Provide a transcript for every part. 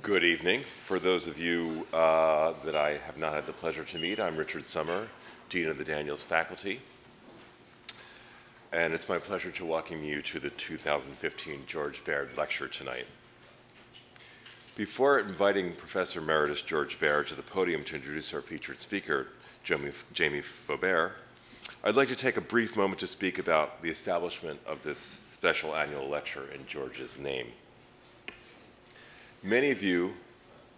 Good evening. For those of you that I have not had the pleasure to meet, I'm Richard Sommer, Dean of the Daniels Faculty. And it's my pleasure to welcome you to the 2015 George Baird Lecture tonight. Before inviting Professor Emeritus George Baird to the podium to introduce our featured speaker, Jamie Fobert, I'd like to take a brief moment to speak about the establishment of this special annual lecture in George's name. Many of you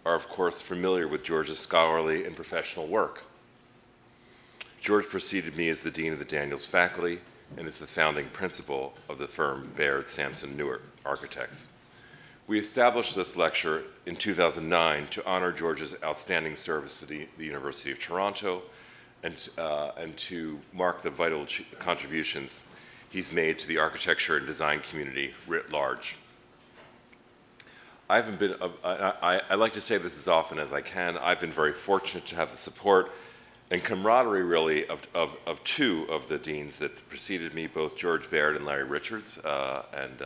are, of course, familiar with George's scholarly and professional work. George preceded me as the Dean of the Daniels Faculty and is the founding principal of the firm Baird, Sampson, Newark Architects. We established this lecture in 2009 to honor George's outstanding service to the University of Toronto and to mark the vital contributions he's made to the architecture and design community writ large. I like to say this as often as I can. I've been very fortunate to have the support and camaraderie, really, of two of the deans that preceded me, both George Baird and Larry Richards, and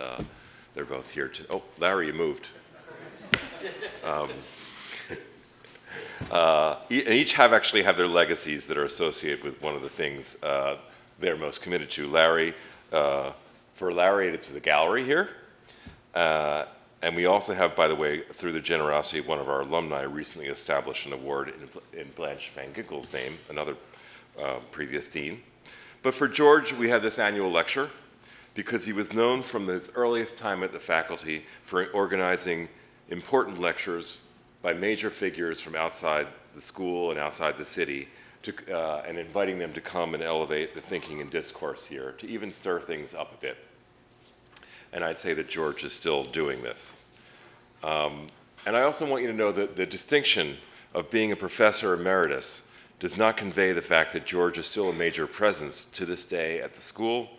they're both here to. Oh, Larry, you moved. Each actually have their legacies that are associated with one of the things they're most committed to. Larry, for Larry, it's the gallery here. And we also have, by the way, through the generosity of one of our alumni, recently established an award in Blanche Van Ginkel's name, another previous dean. But for George, we have this annual lecture because he was known from his earliest time at the faculty for organizing important lectures by major figures from outside the school and outside the city, and inviting them to come and elevate the thinking and discourse here, to even stir things up a bit. And I'd say that George is still doing this. And I also want you to know that the distinction of being a professor emeritus does not convey the fact that George is still a major presence to this day at the school.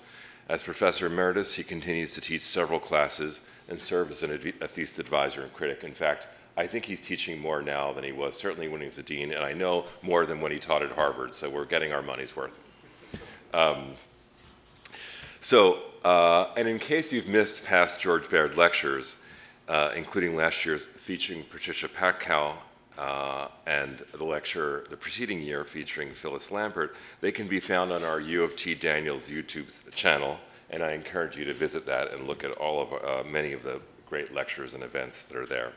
As professor emeritus, he continues to teach several classes and serve as a thesis advisor and critic. In fact, I think he's teaching more now than he was, certainly when he was a dean, and I know more than when he taught at Harvard, so we're getting our money's worth. And in case you've missed past George Baird lectures, including last year's featuring Patricia Patkow and the lecture the preceding year featuring Phyllis Lambert, they can be found on our U of T Daniels YouTube channel, and I encourage you to visit that and look at all of many of the great lectures and events that are there.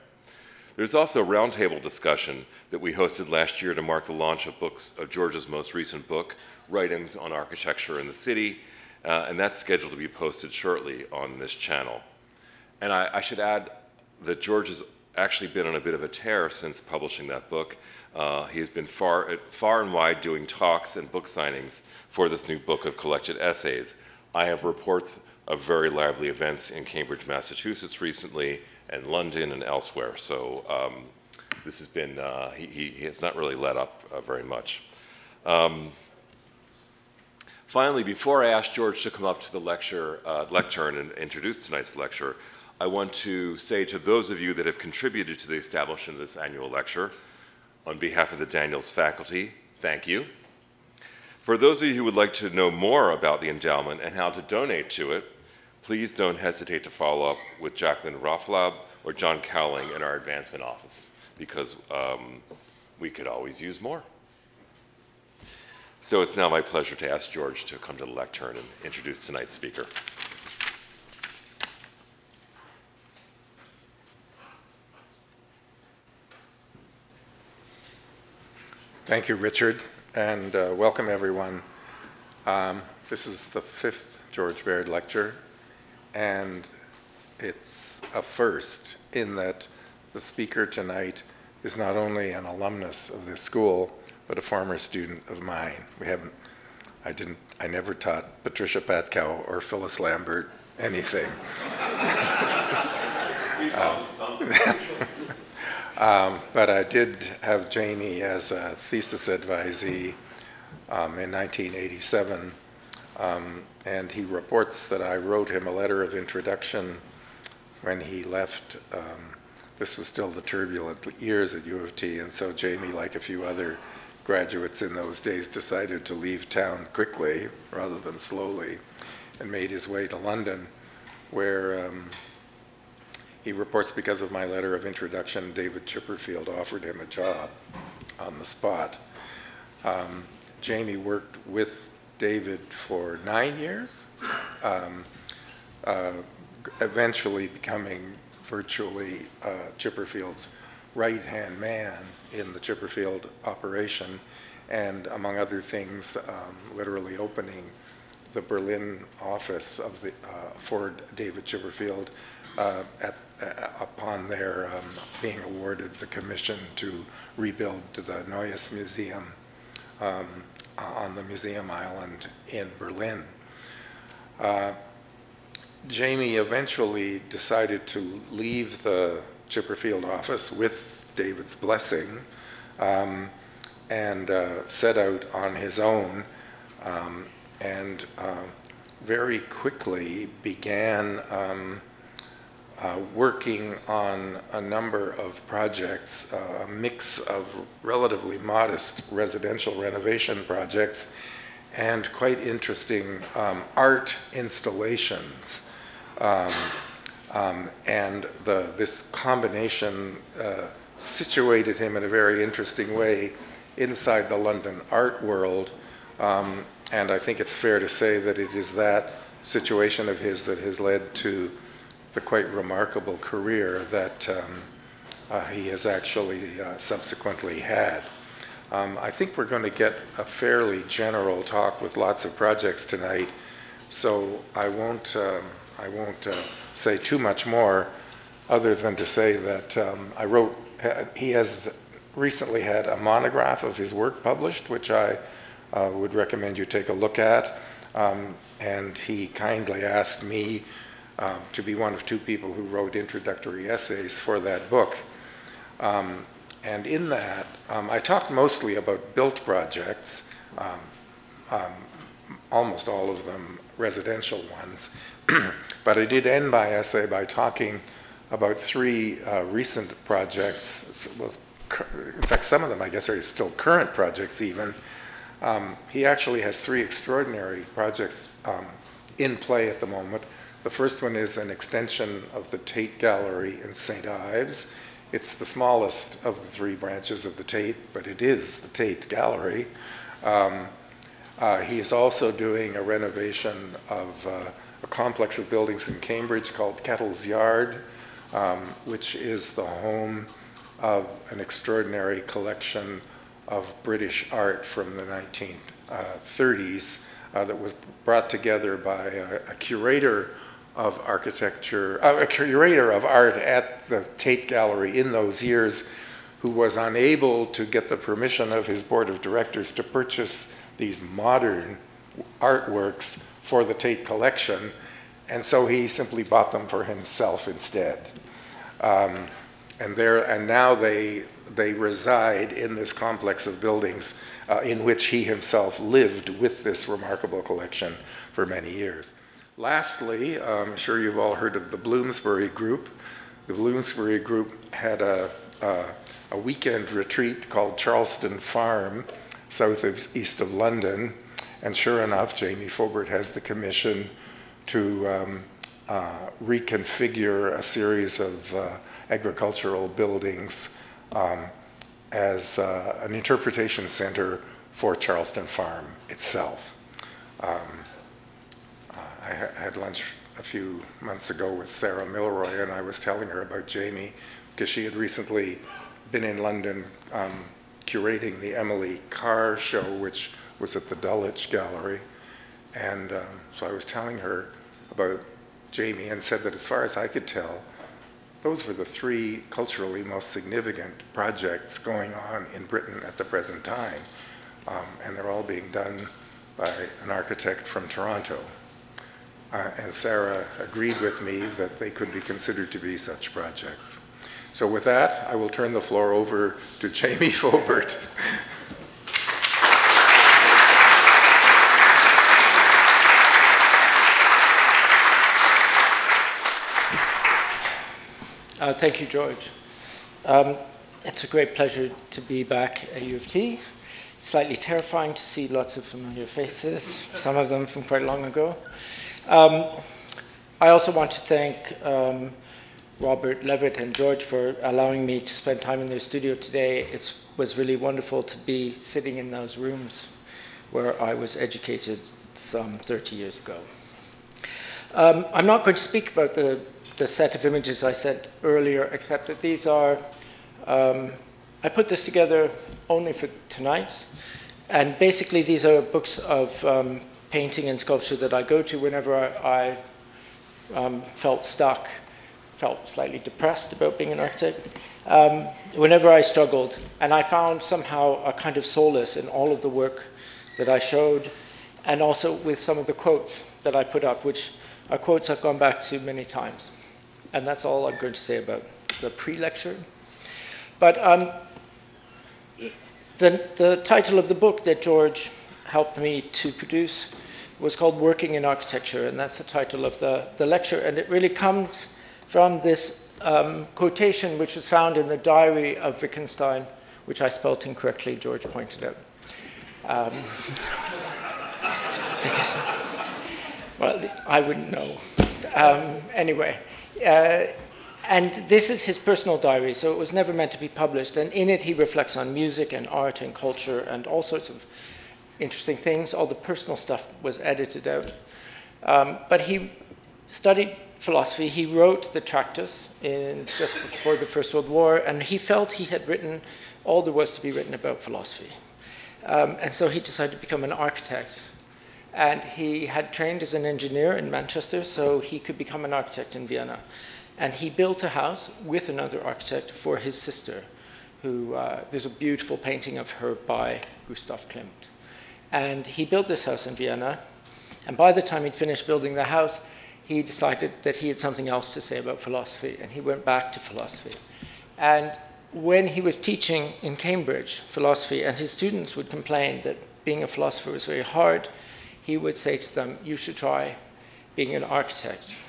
There's also a roundtable discussion that we hosted last year to mark the launch of George's most recent book, Writings on Architecture in the City, and that's scheduled to be posted shortly on this channel. And I should add that George has actually been on a bit of a tear since publishing that book. He has been far and wide doing talks and book signings for this new book of collected essays. I have reports of very lively events in Cambridge, Massachusetts recently, and London and elsewhere. So this has been, he has not really let up very much. Finally, before I ask George to come up to the lectern and introduce tonight's lecture, I want to say to those of you that have contributed to the establishment of this annual lecture, on behalf of the Daniels faculty, thank you. For those of you who would like to know more about the endowment and how to donate to it, please don't hesitate to follow up with Jacqueline Rafflab or John Cowling in our advancement office, because we could always use more. So it's now my pleasure to ask George to come to the lectern and introduce tonight's speaker. Thank you, Richard, and welcome everyone. This is the 5th George Baird lecture, and it's a first in that the speaker tonight is not only an alumnus of this school, but a former student of mine. I never taught Patricia Patkow or Phyllis Lambert anything. But I did have Jamie as a thesis advisee in 1987, and he reports that I wrote him a letter of introduction when he left. This was still the turbulent years at U of T, and so Jamie, like a few other graduates in those days, decided to leave town quickly rather than slowly and made his way to London, where He reports because of my letter of introduction, David Chipperfield offered him a job on the spot. Jamie worked with David for 9 years, eventually becoming virtually Chipperfield's right-hand man in the Chipperfield operation, and among other things, literally opening the Berlin office of the, for David Chipperfield upon their being awarded the commission to rebuild the Neues Museum on the Museum Island in Berlin. Jamie eventually decided to leave the Chipperfield office with David's blessing and set out on his own and very quickly began working on a number of projects, a mix of relatively modest residential renovation projects and quite interesting art installations. This combination situated him in a very interesting way inside the London art world. And I think it's fair to say that it is that situation of his that has led to the quite remarkable career that he has actually subsequently had. I think we're going to get a fairly general talk with lots of projects tonight, so I won't say too much more other than to say that he has recently had a monograph of his work published, which I would recommend you take a look at. And he kindly asked me to be one of 2 people who wrote introductory essays for that book. And in that, I talked mostly about built projects, almost all of them residential ones. But I did end my essay by talking about 3 recent projects. Well, in fact, some of them, I guess, are still current projects even. He actually has 3 extraordinary projects in play at the moment. The first one is an extension of the Tate Gallery in St. Ives. It's the smallest of the 3 branches of the Tate, but it is the Tate Gallery. He is also doing a renovation of a complex of buildings in Cambridge called Kettle's Yard, which is the home of an extraordinary collection of British art from the 1930s that was brought together by a curator of architecture, a curator of art at the Tate Gallery in those years, who was unable to get the permission of his board of directors to purchase these modern artworks for the Tate collection, and so he simply bought them for himself instead. And now they reside in this complex of buildings in which he himself lived with this remarkable collection for many years. Lastly, I'm sure you've all heard of the Bloomsbury Group. The Bloomsbury Group had a weekend retreat called Charleston Farm, east of London, and sure enough, Jamie Fobert has the commission to reconfigure a series of agricultural buildings as an interpretation center for Charleston Farm itself. I had lunch a few months ago with Sarah Milroy, and I was telling her about Jamie because she had recently been in London curating the Emily Carr show, which was at the Dulwich Gallery. And so I was telling her about Jamie and said that as far as I could tell, those were the 3 culturally most significant projects going on in Britain at the present time. And they're all being done by an architect from Toronto. And Sarah agreed with me that they could be considered to be such projects. So with that, I will turn the floor over to Jamie Fobert. Thank you, George. It's a great pleasure to be back at U of T. Slightly terrifying to see lots of familiar faces, some of them from quite long ago. I also want to thank Robert, Levitt, and George for allowing me to spend time in their studio today. It was really wonderful to be sitting in those rooms where I was educated some 30 years ago. I'm not going to speak about the set of images I said earlier, except that these are, I put this together only for tonight. And basically, these are books of painting and sculpture that I go to whenever I felt stuck, felt slightly depressed about being an architect, whenever I struggled. And I found somehow a kind of solace in all of the work that I showed, and also with some of the quotes that I put up, which are quotes I've gone back to many times. And that's all I'm going to say about the pre-lecture. But the title of the book that George helped me to produce was called Working in Architecture, and that's the title of the lecture. And it really comes from this quotation which was found in the diary of Wittgenstein, which I spelt incorrectly, George pointed out. Well, I wouldn't know. Anyway, and this is his personal diary, so it was never meant to be published. And in it, he reflects on music and art and culture and all sorts of interesting things. All the personal stuff was edited out. But he studied philosophy. He wrote the Tractus just before the First World War, and he felt he had written all there was to be written about philosophy. And so he decided to become an architect. And he had trained as an engineer in Manchester, so he could become an architect in Vienna. And he built a house with another architect for his sister, who, there's a beautiful painting of her by Gustav Klimt. And he built this house in Vienna, and by the time he'd finished building the house, he decided that he had something else to say about philosophy, and he went back to philosophy. And when he was teaching in Cambridge philosophy, and his students would complain that being a philosopher was very hard, he would say to them, you should try being an architect.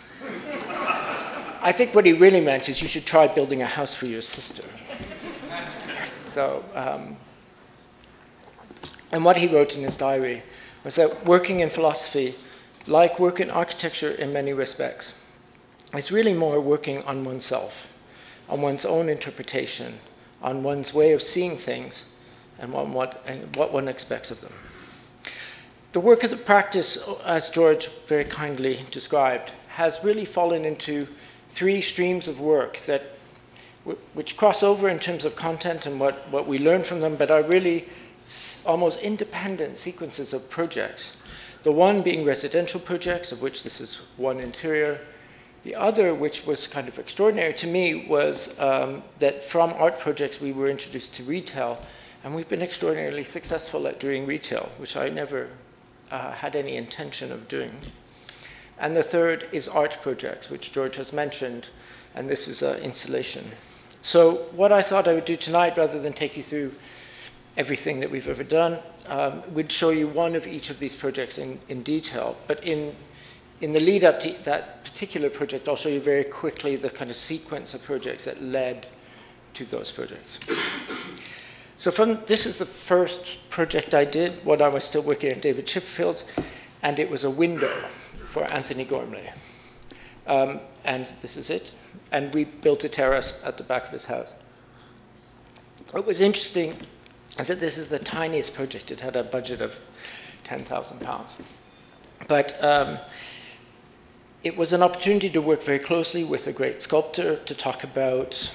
I think what he really meant is you should try building a house for your sister. So, and what he wrote in his diary was that working in philosophy, like work in architecture in many respects, is really more working on oneself, on one's own interpretation, on one's way of seeing things, and what one expects of them. The work of the practice, as George very kindly described, has really fallen into three streams of work which cross over in terms of content and what we learn from them, but are really almost independent sequences of projects. The one being residential projects, of which this is one interior. The other, which was kind of extraordinary to me, was that from art projects we were introduced to retail, and we've been extraordinarily successful at doing retail, which I never had any intention of doing. And the third is art projects, which George has mentioned, and this is installation. So what I thought I would do tonight, rather than take you through everything that we've ever done, would show you one of each of these projects in detail. But in the lead up to that particular project, I'll show you very quickly the kind of sequence of projects that led to those projects. So this is the first project I did when I was still working at David Chipperfield, and it was a window for Anthony Gormley. And this is it. And we built a terrace at the back of his house. What was interesting is that this is the tiniest project. It had a budget of £10,000. But it was an opportunity to work very closely with a great sculptor to talk about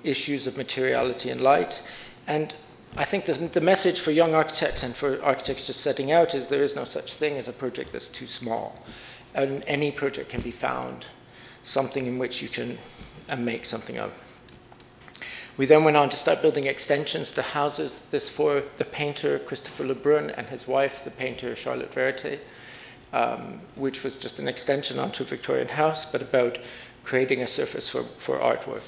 issues of materiality and light. And I think the message for young architects and for architects just setting out is there is no such thing as a project that's too small. And any project can be found something in which you can make something of. We then went on to start building extensions to houses. This for the painter Christopher Lebrun and his wife, the painter Charlotte Verite, which was just an extension onto a Victorian house, but about creating a surface for artwork.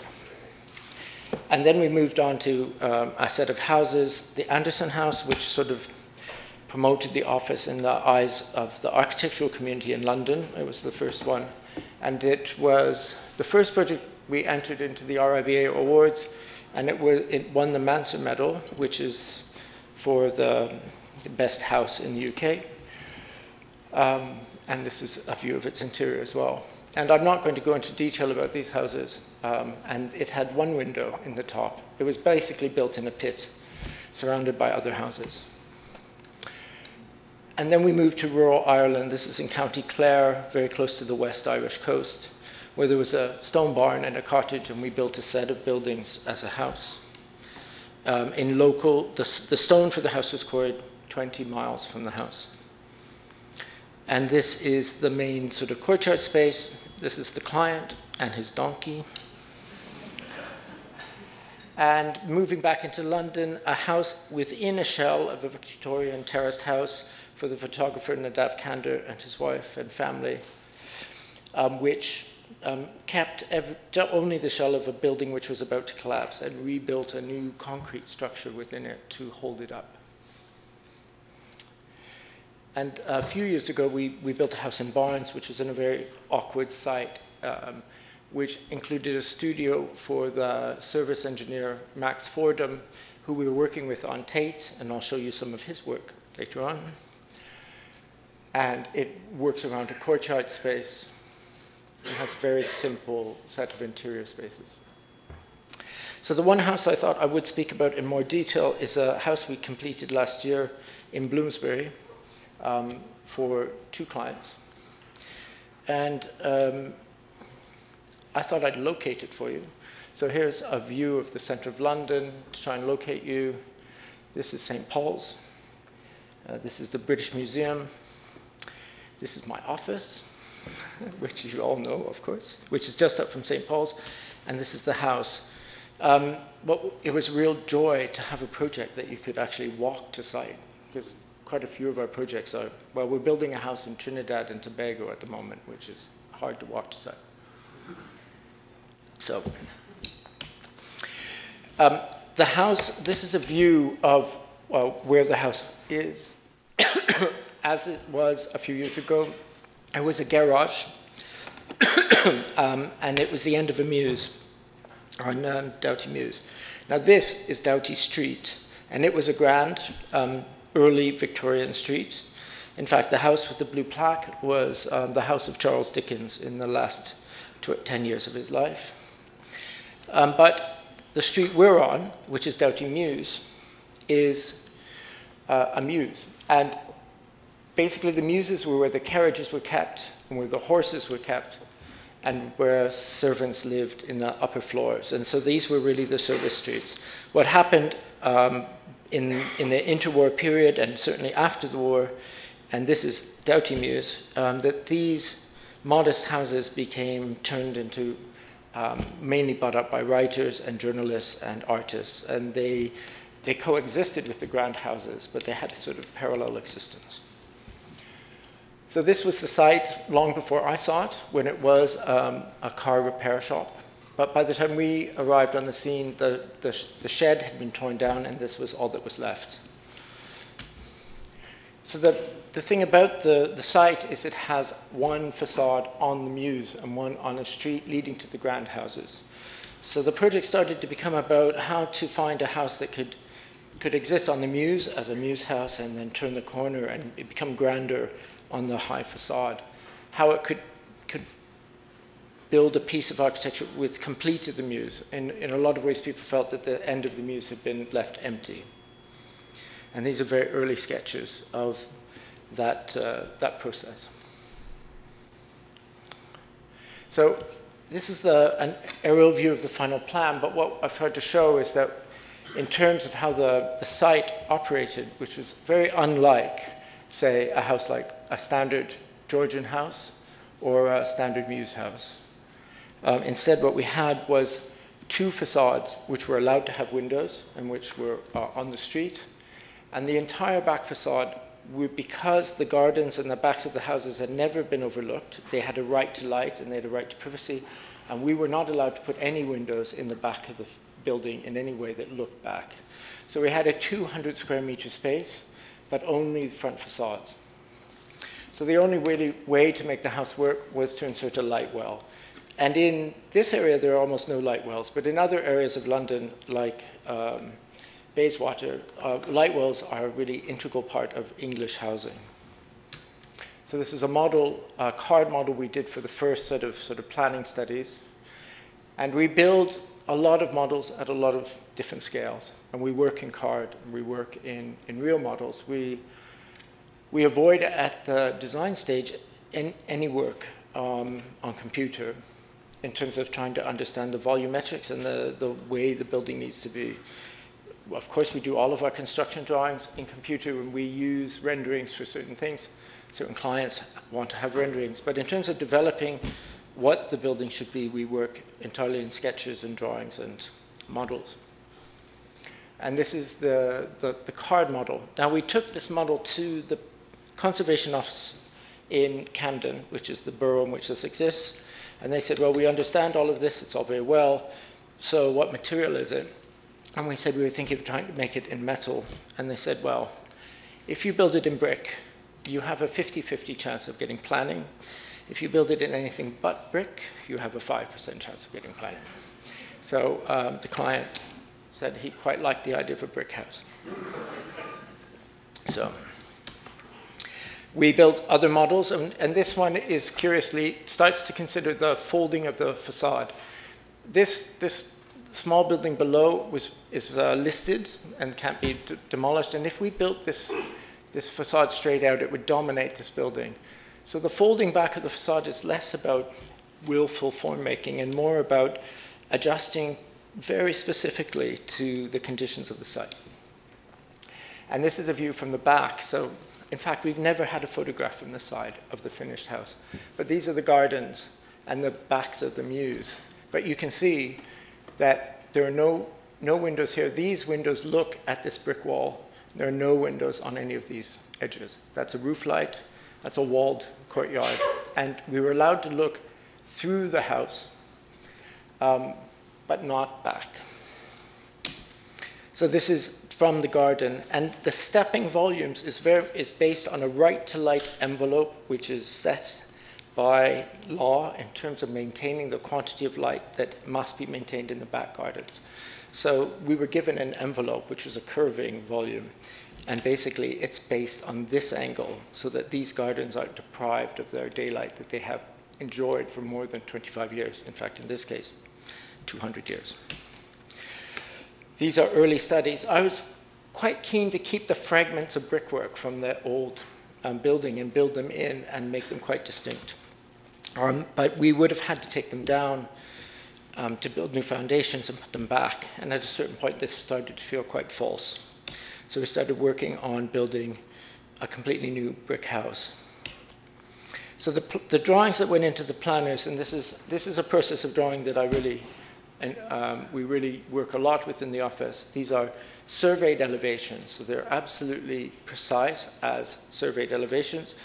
And then we moved on to a set of houses, the Anderson House, which sort of promoted the office in the eyes of the architectural community in London. It was the first one. And it was the first project we entered into the RIBA Awards, and it won the Mansell Medal, which is for the best house in the UK. And this is a view of its interior as well. And I'm not going to go into detail about these houses. And it had one window in the top. It was basically built in a pit, surrounded by other houses. And then we moved to rural Ireland. This is in County Clare, very close to the West Irish coast, where there was a stone barn and a cottage, and we built a set of buildings as a house. The stone for the house was quarried 20 miles from the house. And this is the main sort of courtyard space. This is the client and his donkey. And moving back into London, a house within a shell of a Victorian terraced house for the photographer Nadav Kander and his wife and family, which kept only the shell of a building which was about to collapse and rebuilt a new concrete structure within it to hold it up. And a few years ago, we built a house in Barnes, which was in a very awkward site, which included a studio for the service engineer, Max Fordham, who we were working with on Tate, and I'll show you some of his work later on. And it works around a courtyard space. It has a very simple set of interior spaces. So the one house I thought I would speak about in more detail is a house we completed last year in Bloomsbury for 2 clients. And I thought I'd locate it for you. So here's a view of the center of London to try and locate you. This is St. Paul's. This is the British Museum. This is my office, which you all know, of course, which is just up from St. Paul's. And this is the house. It was a real joy to have a project that you could actually walk to site, because quite a few of our projects are, well, we're building a house in Trinidad and Tobago at the moment, which is hard to walk to site. So, the house, this is a view of where the house is. As it was a few years ago, it was a garage, and it was the end of a mews on Doughty Mews. Now this is Doughty Street, and it was a grand early Victorian street. In fact, the house with the blue plaque was the house of Charles Dickens in the last 10 years of his life. But the street we're on, which is Doughty Mews, is a mews. And basically the mewses were where the carriages were kept and where the horses were kept and where servants lived in the upper floors. And so these were really the service streets. What happened in the interwar period and certainly after the war, and this is Doughty Mews, that these modest houses became turned into mainly bought up by writers and journalists and artists, and they coexisted with the grand houses, but they had a sort of parallel existence. So this was the site long before I saw it, when it was a car repair shop. But by the time we arrived on the scene, the shed had been torn down, and this was all that was left. So the thing about the site is it has one facade on the mews and one on a street leading to the grand houses. So the project started to become about how to find a house that could exist on the mews as a mews house and then turn the corner and become grander on the high facade. How it could build a piece of architecture with complete of the mews. In a lot of ways, people felt that the end of the mews had been left empty. And these are very early sketches of that process. So this is an aerial view of the final plan, but what I've tried to show is that in terms of how the site operated, which was very unlike, say, a house like a standard Georgian house or a standard mews house. Instead, what we had was 2 facades which were allowed to have windows and which were on the street. And the entire back facade, because the gardens and the backs of the houses had never been overlooked, they had a right to light and they had a right to privacy, and we were not allowed to put any windows in the back of the building in any way that looked back. So we had a 200 square meter space, but only the front facades. So the only way to make the house work was to insert a light well. And in this area, there are almost no light wells, but in other areas of London, like Bayswater, light wells are a really integral part of English housing. So this is a model, a card model we did for the first sort of planning studies. And we build a lot of models at a lot of different scales. And we work in card, and we work in real models. We avoid at the design stage any work on computer in terms of trying to understand the volumetrics and the way the building needs to be. Of course, we do all of our construction drawings in computer, and we use renderings for certain things. Certain clients want to have renderings. But in terms of developing what the building should be, we work entirely in sketches and drawings and models. And this is the card model. Now, we took this model to the Conservation Office in Camden, which is the borough in which this exists. And they said, well, we understand all of this. It's all very well. So what material is it? And we said we were thinking of trying to make it in metal. And they said, well, if you build it in brick, you have a 50-50 chance of getting planning. If you build it in anything but brick, you have a 5% chance of getting planning. So the client said he quite liked the idea of a brick house. So we built other models, and this one is curiously, starts to consider the folding of the facade. This small building below is listed and can't be demolished, and if we built this facade straight out, it would dominate this building. So the folding back of the facade is less about willful form making and more about adjusting very specifically to the conditions of the site. And this is a view from the back. So in fact, we've never had a photograph from the side of the finished house. But these are the gardens and the backs of the mews. But you can see that there are no windows here. These windows look at this brick wall. There are no windows on any of these edges. That's a roof light. That's a walled courtyard. And we were allowed to look through the house, but not back. So this is from the garden. And the stepping volumes is based on a right-to-light envelope, which is set by law in terms of maintaining the quantity of light that must be maintained in the back gardens. So we were given an envelope, which was a curving volume. And basically, it's based on this angle so that these gardens are deprived of their daylight that they have enjoyed for more than 25 years. In fact, in this case, 200 years. These are early studies. I was quite keen to keep the fragments of brickwork from the old building and build them in and make them quite distinct. But we would have had to take them down to build new foundations and put them back. And at a certain point, this started to feel quite false. So we started working on building a completely new brick house. So the drawings that went into the planners, and this is a process of drawing that we really work a lot with in the office. These are surveyed elevations, so they're absolutely precise as surveyed elevations.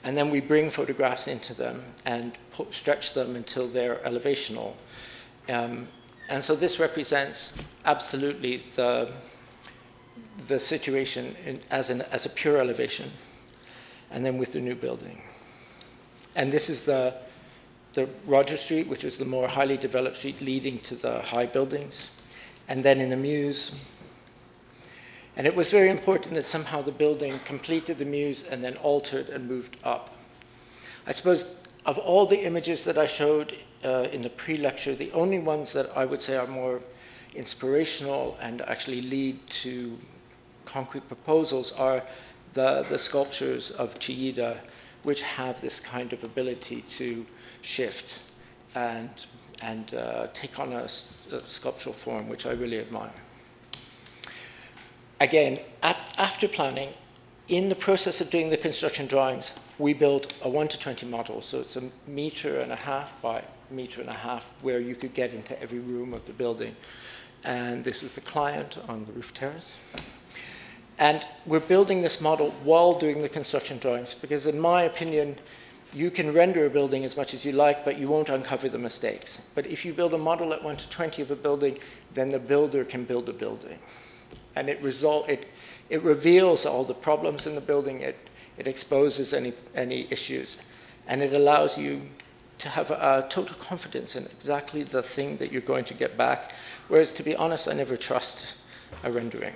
And then we bring photographs into them and stretch them until they're elevational. And so this represents absolutely the situation as a pure elevation, and then with the new building. And this is the Roger Street, which was the more highly developed street leading to the high buildings, and then in the mews. And it was very important that somehow the building completed the mews and then altered and moved up. I suppose of all the images that I showed in the pre-lecture, the only ones that I would say are more inspirational and actually lead to concrete proposals are the sculptures of Chiida, which have this kind of ability to shift and take on a sculptural form, which I really admire. Again, after planning, in the process of doing the construction drawings, we built a 1:20 model. So it's 1.5 meters by 1.5 meters, where you could get into every room of the building. And this was the client on the roof terrace. And we're building this model while doing the construction drawings, because in my opinion, you can render a building as much as you like, but you won't uncover the mistakes. But if you build a model at 1:20 of a building, then the builder can build a building. And it reveals all the problems in the building, it exposes any issues, and it allows you to have a total confidence in exactly the thing that you're going to get back, whereas to be honest, I never trust a rendering.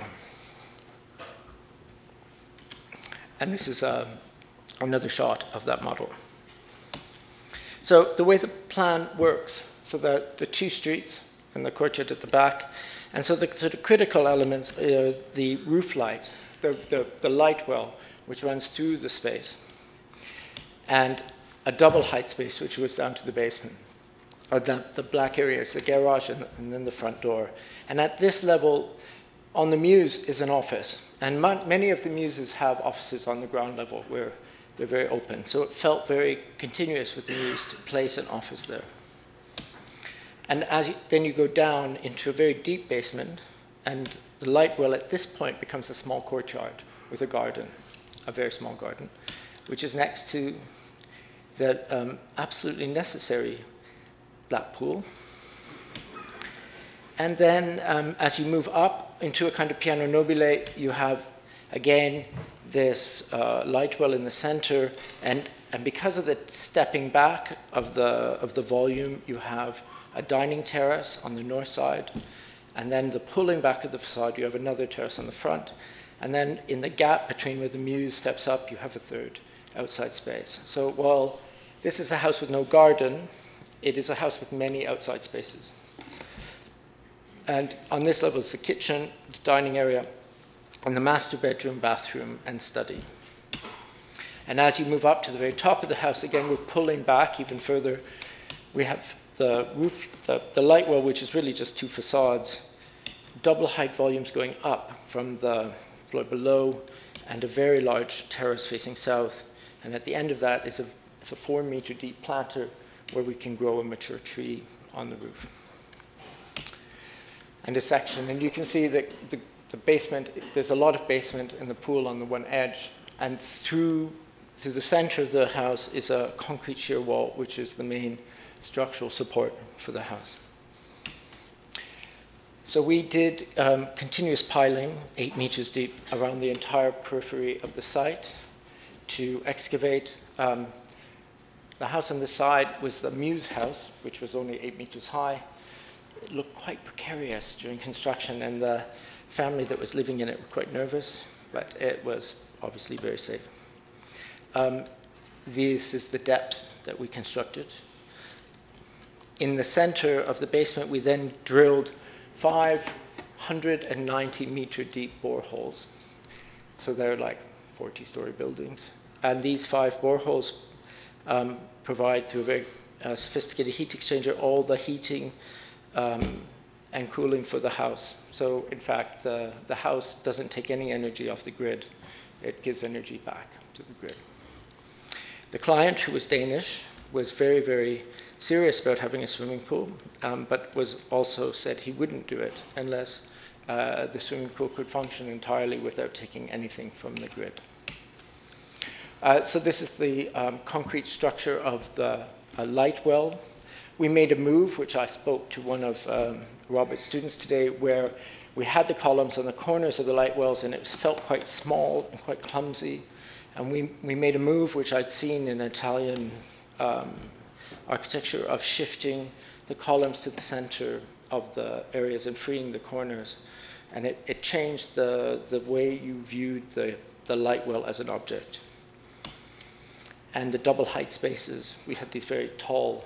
And this is another shot of that model. So the way the plan works, so the two streets and the courtyard at the back, and so the sort of critical elements are the roof light, the light well, which runs through the space, and a double height space, which goes down to the basement. The black area is the garage and then the front door. And at this level, on the Mews is an office. And many of the Mewses have offices on the ground level where they're very open. So it felt very continuous with the Mews to place an office there. And then you go down into a very deep basement, and the light well at this point becomes a small courtyard with a garden, a very small garden, which is next to the absolutely necessary lap pool. And then as you move up into a kind of piano nobile, you have, again, this light well in the center. And because of the stepping back of the volume, you have a dining terrace on the north side. And then the pulling back of the facade, you have another terrace on the front. And then in the gap between where the Mews steps up, you have a third outside space. So while this is a house with no garden, it is a house with many outside spaces. And on this level is the kitchen, the dining area, and the master bedroom, bathroom, and study. And as you move up to the very top of the house, again, we're pulling back even further. We have the roof, the light well, which is really just two facades, double height volumes going up from the floor below, and a very large terrace facing south. And at the end of that is a 4-meter deep planter where we can grow a mature tree on the roof. And a section, and you can see that the basement, there's a lot of basement in the pool on the one edge, and through the center of the house is a concrete shear wall, which is the main structural support for the house. So we did continuous piling, 8 meters deep, around the entire periphery of the site to excavate. The house on the side was the Mews house, which was only 8 meters high. It looked quite precarious during construction, and the family that was living in it were quite nervous, but it was obviously very safe. This is the depth that we constructed. In the center of the basement, we then drilled 590-meter deep boreholes. So they're like 40-story buildings. And these 5 boreholes provide, through a very sophisticated heat exchanger, all the heating and cooling for the house. So in fact, the house doesn't take any energy off the grid. It gives energy back to the grid. The client, who was Danish, was very, very serious about having a swimming pool, but was also said he wouldn't do it unless the swimming pool could function entirely without taking anything from the grid. So this is the concrete structure of the light well. We made a move, which I spoke to one of Robert's students today, where we had the columns on the corners of the light wells, and it felt quite small and quite clumsy. And we made a move, which I'd seen in Italian architecture, of shifting the columns to the center of the areas and freeing the corners. And it changed the way you viewed the light well as an object. And the double height spaces, we had these very tall,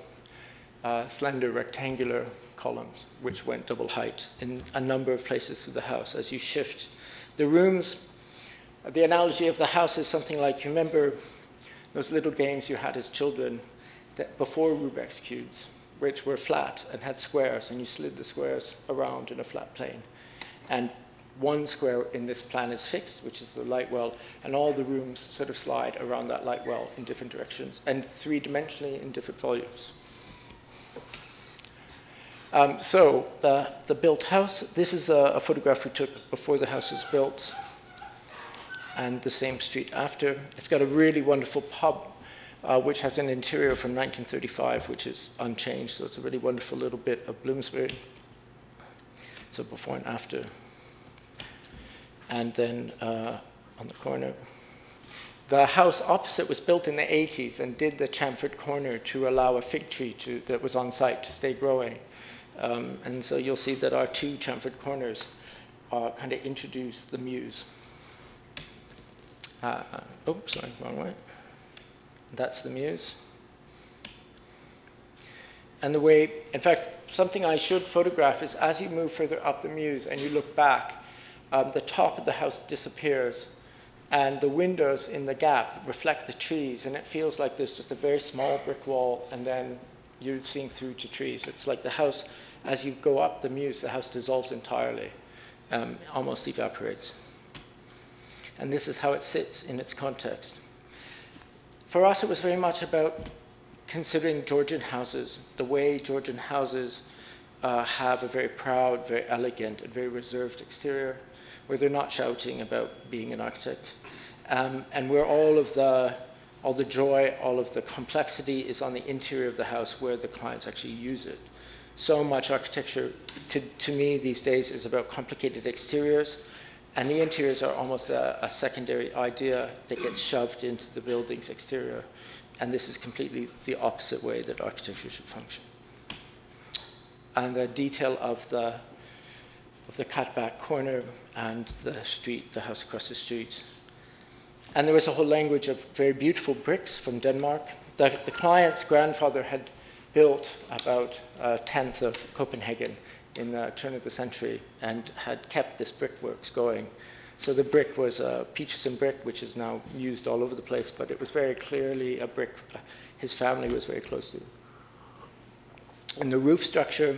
slender rectangular columns, which went double height in a number of places through the house. As you shift the rooms, the analogy of the house is something like, you remember those little games you had as children that before Rubik's Cubes, which were flat and had squares, and you slid the squares around in a flat plane. And one square in this plan is fixed, which is the light well, and all the rooms sort of slide around that light well in different directions, and 3-dimensionally in different volumes. So the built house, this is a photograph we took before the house was built, and the same street after. It's got a really wonderful pub, which has an interior from 1935, which is unchanged, so it's a really wonderful little bit of Bloomsbury. So before and after. And then on the corner. The house opposite was built in the 80s and did the chamfered corner to allow a fig tree that was on site to stay growing. And so you'll see that our 2 chamfered corners kind of introduce the Mews. Oh, sorry, wrong way. That's the Mews. And the way, in fact, something I should photograph is as you move further up the Mews and you look back, the top of the house disappears and the windows in the gap reflect the trees, and it feels like there's just a very small brick wall and then you're seeing through to trees. It's like the house, as you go up the Mews, the house dissolves entirely, almost evaporates. And this is how it sits in its context. For us, it was very much about considering Georgian houses, the way Georgian houses have a very proud, very elegant, and very reserved exterior, where they're not shouting about being an architect, and where all the joy, all of the complexity is on the interior of the house where the clients actually use it. So much architecture, to me these days, is about complicated exteriors, and the interiors are almost a secondary idea that gets shoved into the building's exterior. And this is completely the opposite way that architecture should function. And the detail of the cut-back corner and the street, the house across the street. And there was a whole language of very beautiful bricks from Denmark. The client's grandfather had built about a tenth of Copenhagen in the turn of the century and had kept this brickworks going. So the brick was a Peterson brick, which is now used all over the place, but it was very clearly a brick his family was very close to. And the roof structure,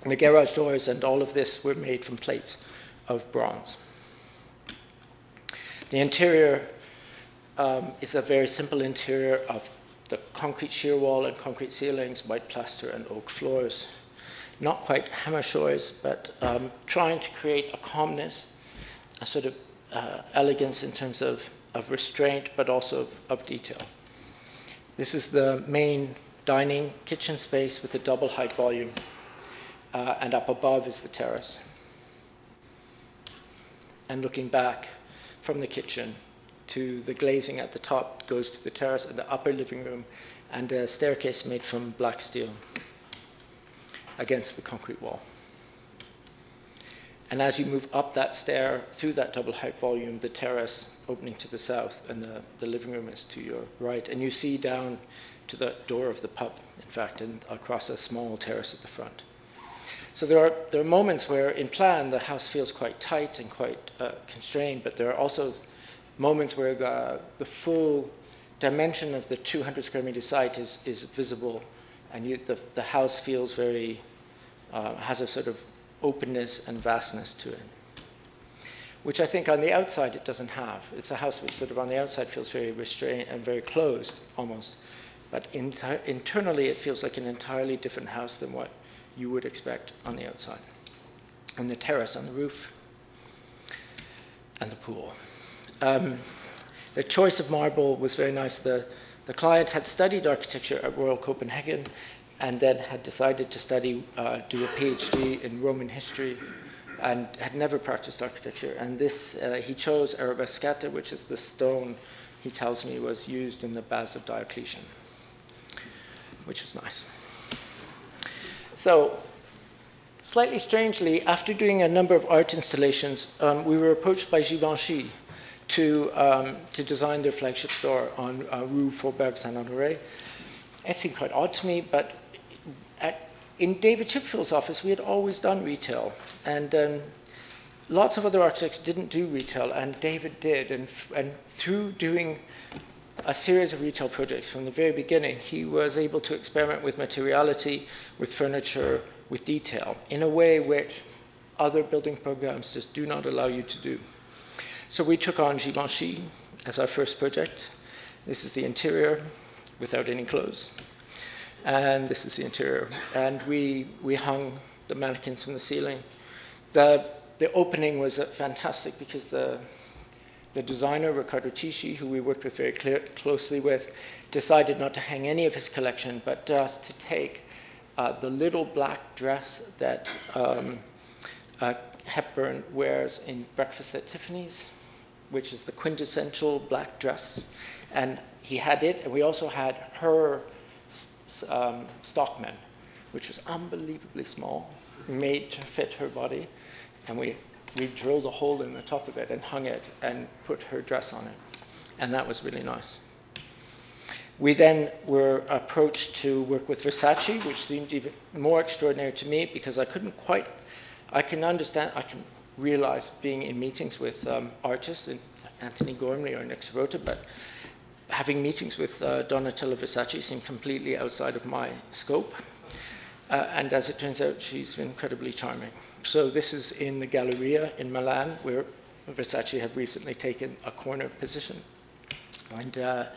and the garage doors, and all of this were made from plates of bronze. The interior is a very simple interior of the concrete shear wall and concrete ceilings, white plaster and oak floors. Not quite Hammershoys, but trying to create a calmness, a sort of elegance in terms of restraint, but also of detail. This is the main dining kitchen space with a double height volume, and up above is the terrace. And looking back from the kitchen to the glazing at the top goes to the terrace and the upper living room, and a staircase made from black steel against the concrete wall. And as you move up that stair through that double height volume, the terrace opening to the south, and the living room is to your right. And you see down to the door of the pub, in fact, and across a small terrace at the front. So there are moments where, in plan, the house feels quite tight and quite constrained, but there are also moments where the full dimension of the 200 square meter site is visible, and the house feels very, has a sort of openness and vastness to it, which I think on the outside it doesn't have. It's a house which sort of on the outside feels very restrained and very closed almost, but internally it feels like an entirely different house than what you would expect on the outside. And the terrace on the roof, and the pool. The choice of marble was very nice. The client had studied architecture at Royal Copenhagen, and then had decided to study, do a PhD in Roman history, and had never practiced architecture. And this, he chose arabescata, which is the stone, he tells me, was used in the Baths of Diocletian, which was nice. So, slightly strangely, after doing a number of art installations, we were approached by Givenchy to design their flagship store on Rue Fobert Saint-Honoré. It seemed quite odd to me, but in David Chipperfield's office, we had always done retail, and lots of other architects didn't do retail, and David did, and through doing a series of retail projects from the very beginning, he was able to experiment with materiality, with furniture, with detail, in a way which other building programs just do not allow you to do. So we took on Givenchy as our first project. This is the interior without any clothes. And this is the interior. And we hung the mannequins from the ceiling. The opening was fantastic because the designer, Riccardo Tisci, who we worked with very closely with, decided not to hang any of his collection, but just to take the little black dress that Hepburn wears in Breakfast at Tiffany's, which is the quintessential black dress. And he had it, and we also had her stockman, which was unbelievably small, made to fit her body. And we drilled a hole in the top of it and hung it and put her dress on it. And that was really nice. We then were approached to work with Versace, which seemed even more extraordinary to me because I couldn't quite, I can realize being in meetings with artists, and Anthony Gormley or Nick Sirota, but having meetings with Donatella Versace seemed completely outside of my scope. And as it turns out, she's incredibly charming. So this is in the Galleria in Milan, where Versace had recently taken a corner position. And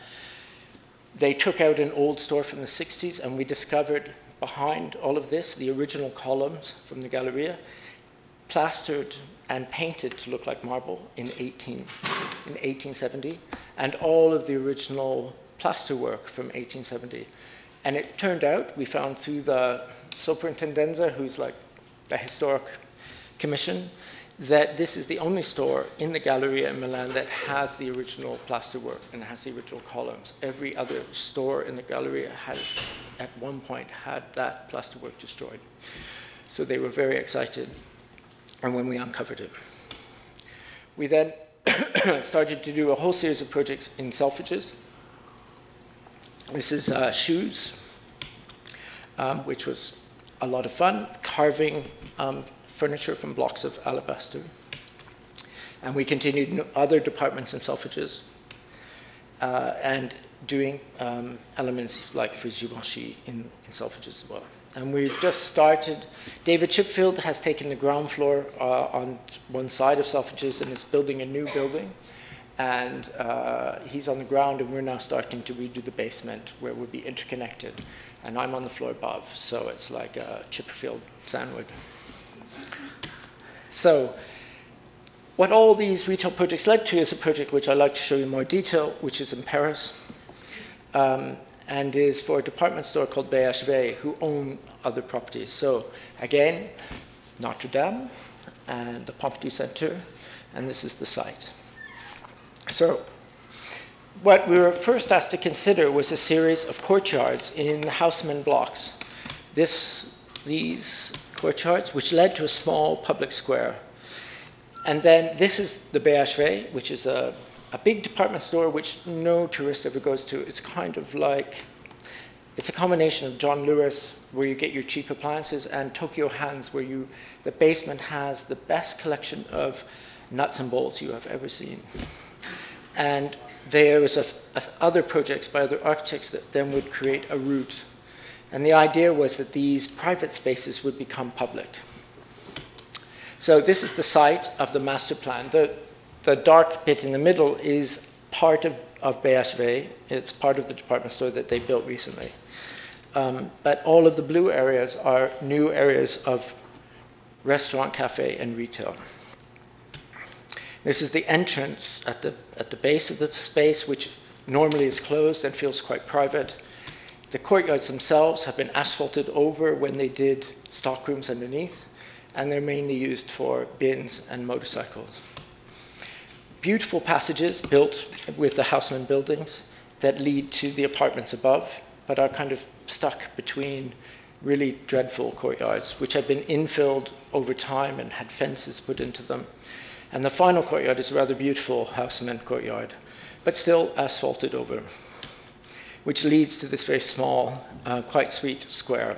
they took out an old store from the 60s, and we discovered behind all of this the original columns from the Galleria, plastered and painted to look like marble in 1870, and all of the original plasterwork from 1870. And it turned out, we found through the Soprintendenza, who's like the historic commission, that this is the only store in the Galleria in Milan that has the original plasterwork and has the original columns. Every other store in the Galleria has, at one point, had that plasterwork destroyed. So they were very excited, and when we uncovered it. We then started to do a whole series of projects in Selfridges. This is shoes, which was a lot of fun, carving furniture from blocks of alabaster. And we continued in other departments in Selfridges and doing elements like for Givenchy in Selfridges as well. And we've just started. David Chipperfield has taken the ground floor on one side of Selfridges and is building a new building. And he's on the ground, and we're now starting to redo the basement where we'll be interconnected. And I'm on the floor above, so it's like a Chipperfield sandwich. So what all these retail projects led to is a project which I'd like to show you in more detail, which is in Paris, and is for a department store called Baird, who own other properties. So again, Notre Dame and the Pompidou Center, and this is the site. So what we were first asked to consider was a series of courtyards in Haussmann blocks. These courtyards, which led to a small public square. And then this is the Baird, which is a big department store which no tourist ever goes to. It's kind of like, it's a combination of John Lewis, where you get your cheap appliances, and Tokyo Hands, where the basement has the best collection of nuts and bolts you have ever seen. And there was other projects by other architects that then would create a route. And the idea was that these private spaces would become public. So this is the site of the master plan. The dark bit in the middle is part of Baird. It's part of the department store that they built recently. But all of the blue areas are new areas of restaurant, cafe, and retail. This is the entrance at the base of the space, which normally is closed and feels quite private. The courtyards themselves have been asphalted over when they did stock rooms underneath, and they're mainly used for bins and motorcycles. Beautiful passages built with the Haussmann buildings that lead to the apartments above, but are kind of stuck between really dreadful courtyards, which have been infilled over time and had fences put into them. And the final courtyard is a rather beautiful Haussmann courtyard, but still asphalted over, which leads to this very small, quite sweet square.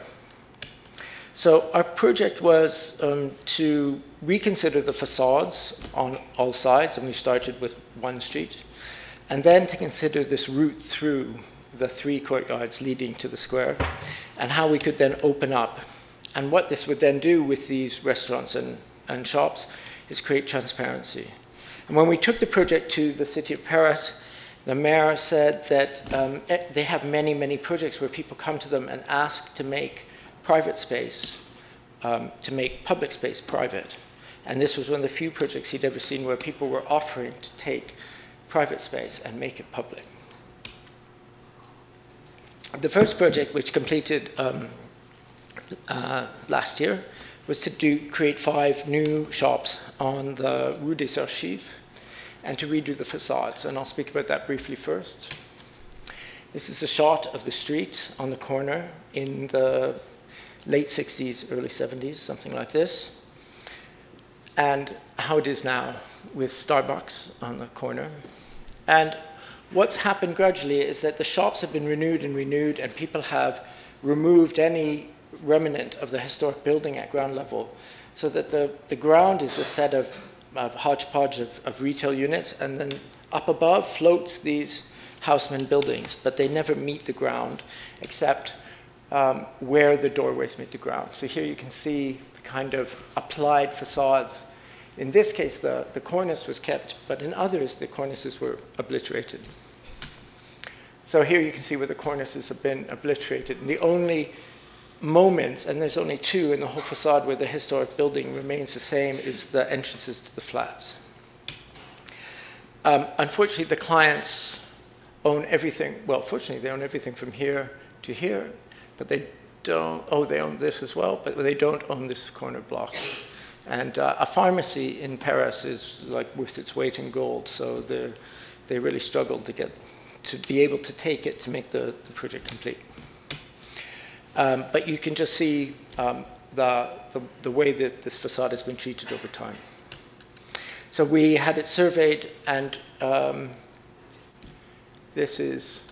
So our project was to reconsider the facades on all sides, and we started with one street, and then to consider this route through the three courtyards leading to the square, and how we could then open up. And what this would then do with these restaurants and shops is create transparency. And when we took the project to the city of Paris, the mayor said that they have many, many projects where people come to them and ask to make private space, to make public space private. And this was one of the few projects he'd ever seen where people were offering to take private space and make it public. The first project, which completed last year, was to create 5 new shops on the Rue des Archives and to redo the facades. And I'll speak about that briefly first. This is a shot of the street on the corner in the late 60s, early 70s, something like this, and how it is now with Starbucks on the corner. And what's happened gradually is that the shops have been renewed and renewed, and people have removed any remnant of the historic building at ground level, so that the ground is a set of hodgepodge of retail units, and then up above floats these houseman buildings, but they never meet the ground except where the doorways meet the ground. So here you can see the kind of applied facades. In this case, the cornice was kept, but in others, the cornices were obliterated. So here you can see where the cornices have been obliterated. And the only moments, and there's only two in the whole facade where the historic building remains the same, is the entrances to the flats. Unfortunately, the clients own everything. Well, fortunately, they own everything from here to here, but they don't, oh, they own this as well, but they don't own this corner block. And a pharmacy in Paris is like worth its weight in gold, so they really struggled to be able to take it to make the project complete. But you can just see the way that this facade has been treated over time. So we had it surveyed, and this is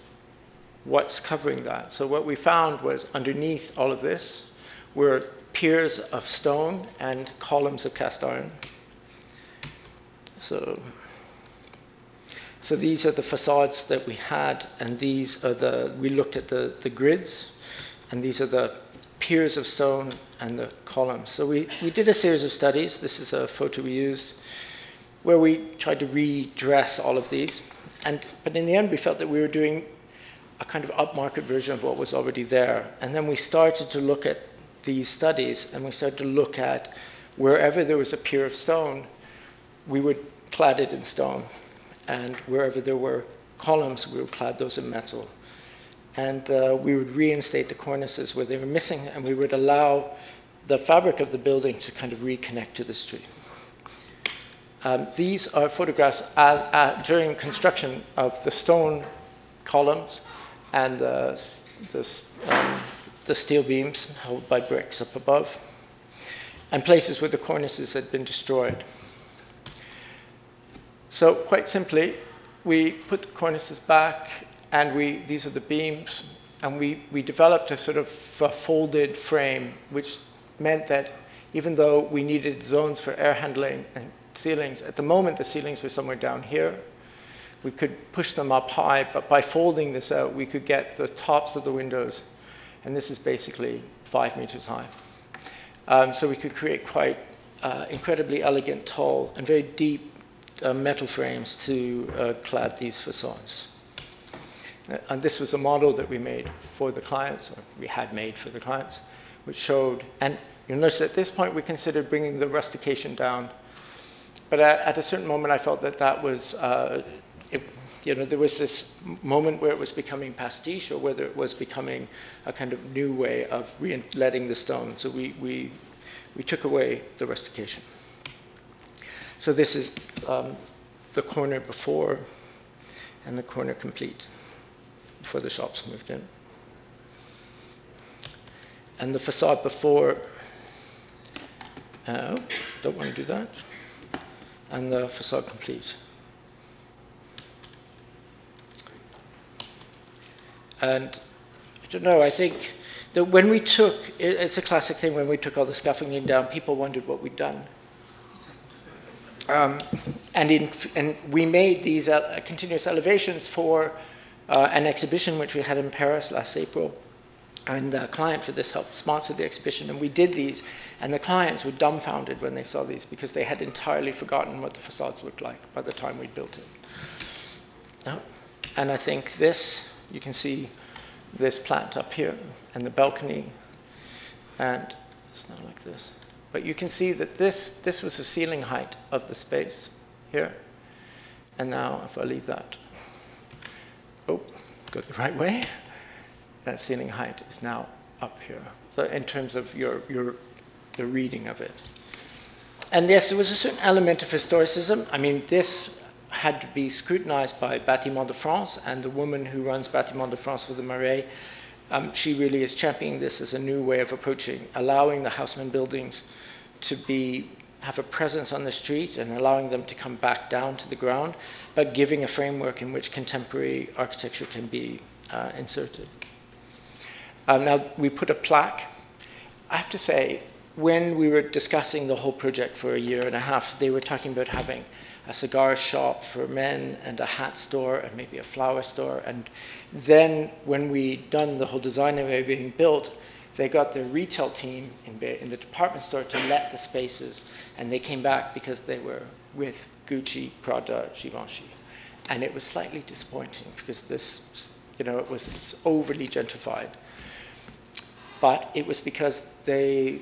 what's covering that. So what we found was underneath all of this were piers of stone and columns of cast iron. So these are the facades that we had, and these are we looked at the grids, and these are the piers of stone and the columns. So we did a series of studies. This is a photo we used where we tried to redress all of these. But in the end, we felt that we were doing a kind of upmarket version of what was already there. And then we started to look at these studies, and we started to look at wherever there was a pier of stone, we would clad it in stone. And wherever there were columns, we would clad those in metal. And we would reinstate the cornices where they were missing, and we would allow the fabric of the building to kind of reconnect to the street. These are photographs during construction of the stone columns and the steel beams held by bricks up above, and places where the cornices had been destroyed. So quite simply, we put the cornices back, and these are the beams, and we developed a sort of folded frame, which meant that even though we needed zones for air handling and ceilings, at the moment the ceilings were somewhere down here, we could push them up high, but by folding this out, we could get the tops of the windows, and this is basically 5 meters high. So we could create quite incredibly elegant, tall, and very deep metal frames to clad these facades. And this was a model that we made for the clients, or we had made for the clients, which showed, and you'll notice at this point we considered bringing the rustication down. But at a certain moment I felt that was, there was this moment where it was becoming pastiche, or whether it was becoming a kind of new way of letting the stone. So we took away the rustication. So this is the corner before and the corner complete, before the shops moved in. And the facade before, don't want to do that, and the facade complete. And I don't know, I think that when we took, it's a classic thing, when we took all the scaffolding down, people wondered what we'd done. And we made these continuous elevations for an exhibition which we had in Paris last April. And the client for this helped sponsor the exhibition, and we did these. And the clients were dumbfounded when they saw these, because they had entirely forgotten what the facades looked like by the time we built it. And I think this, you can see this plant up here, and the balcony, and it's not like this. But you can see that this was the ceiling height of the space here. And now, if I leave that, go the right way, that ceiling height is now up here. So in terms of the reading of it. And yes, there was a certain element of historicism. I mean, this had to be scrutinized by Bâtiment de France, and the woman who runs Bâtiment de France for the Marais, she really is championing this as a new way of approaching, allowing the houseman buildings to have a presence on the street and allowing them to come back down to the ground, but giving a framework in which contemporary architecture can be inserted. Now, we put a plaque. I have to say, when we were discussing the whole project for a year and a half, they were talking about having a cigar shop for men and a hat store and maybe a flower store. And then when we done the whole design area being built, they got their retail team in the department store to let the spaces. And they came back because they were with Gucci, Prada, Givenchy. And it was slightly disappointing because this, you know, it was overly gentrified. But it was because I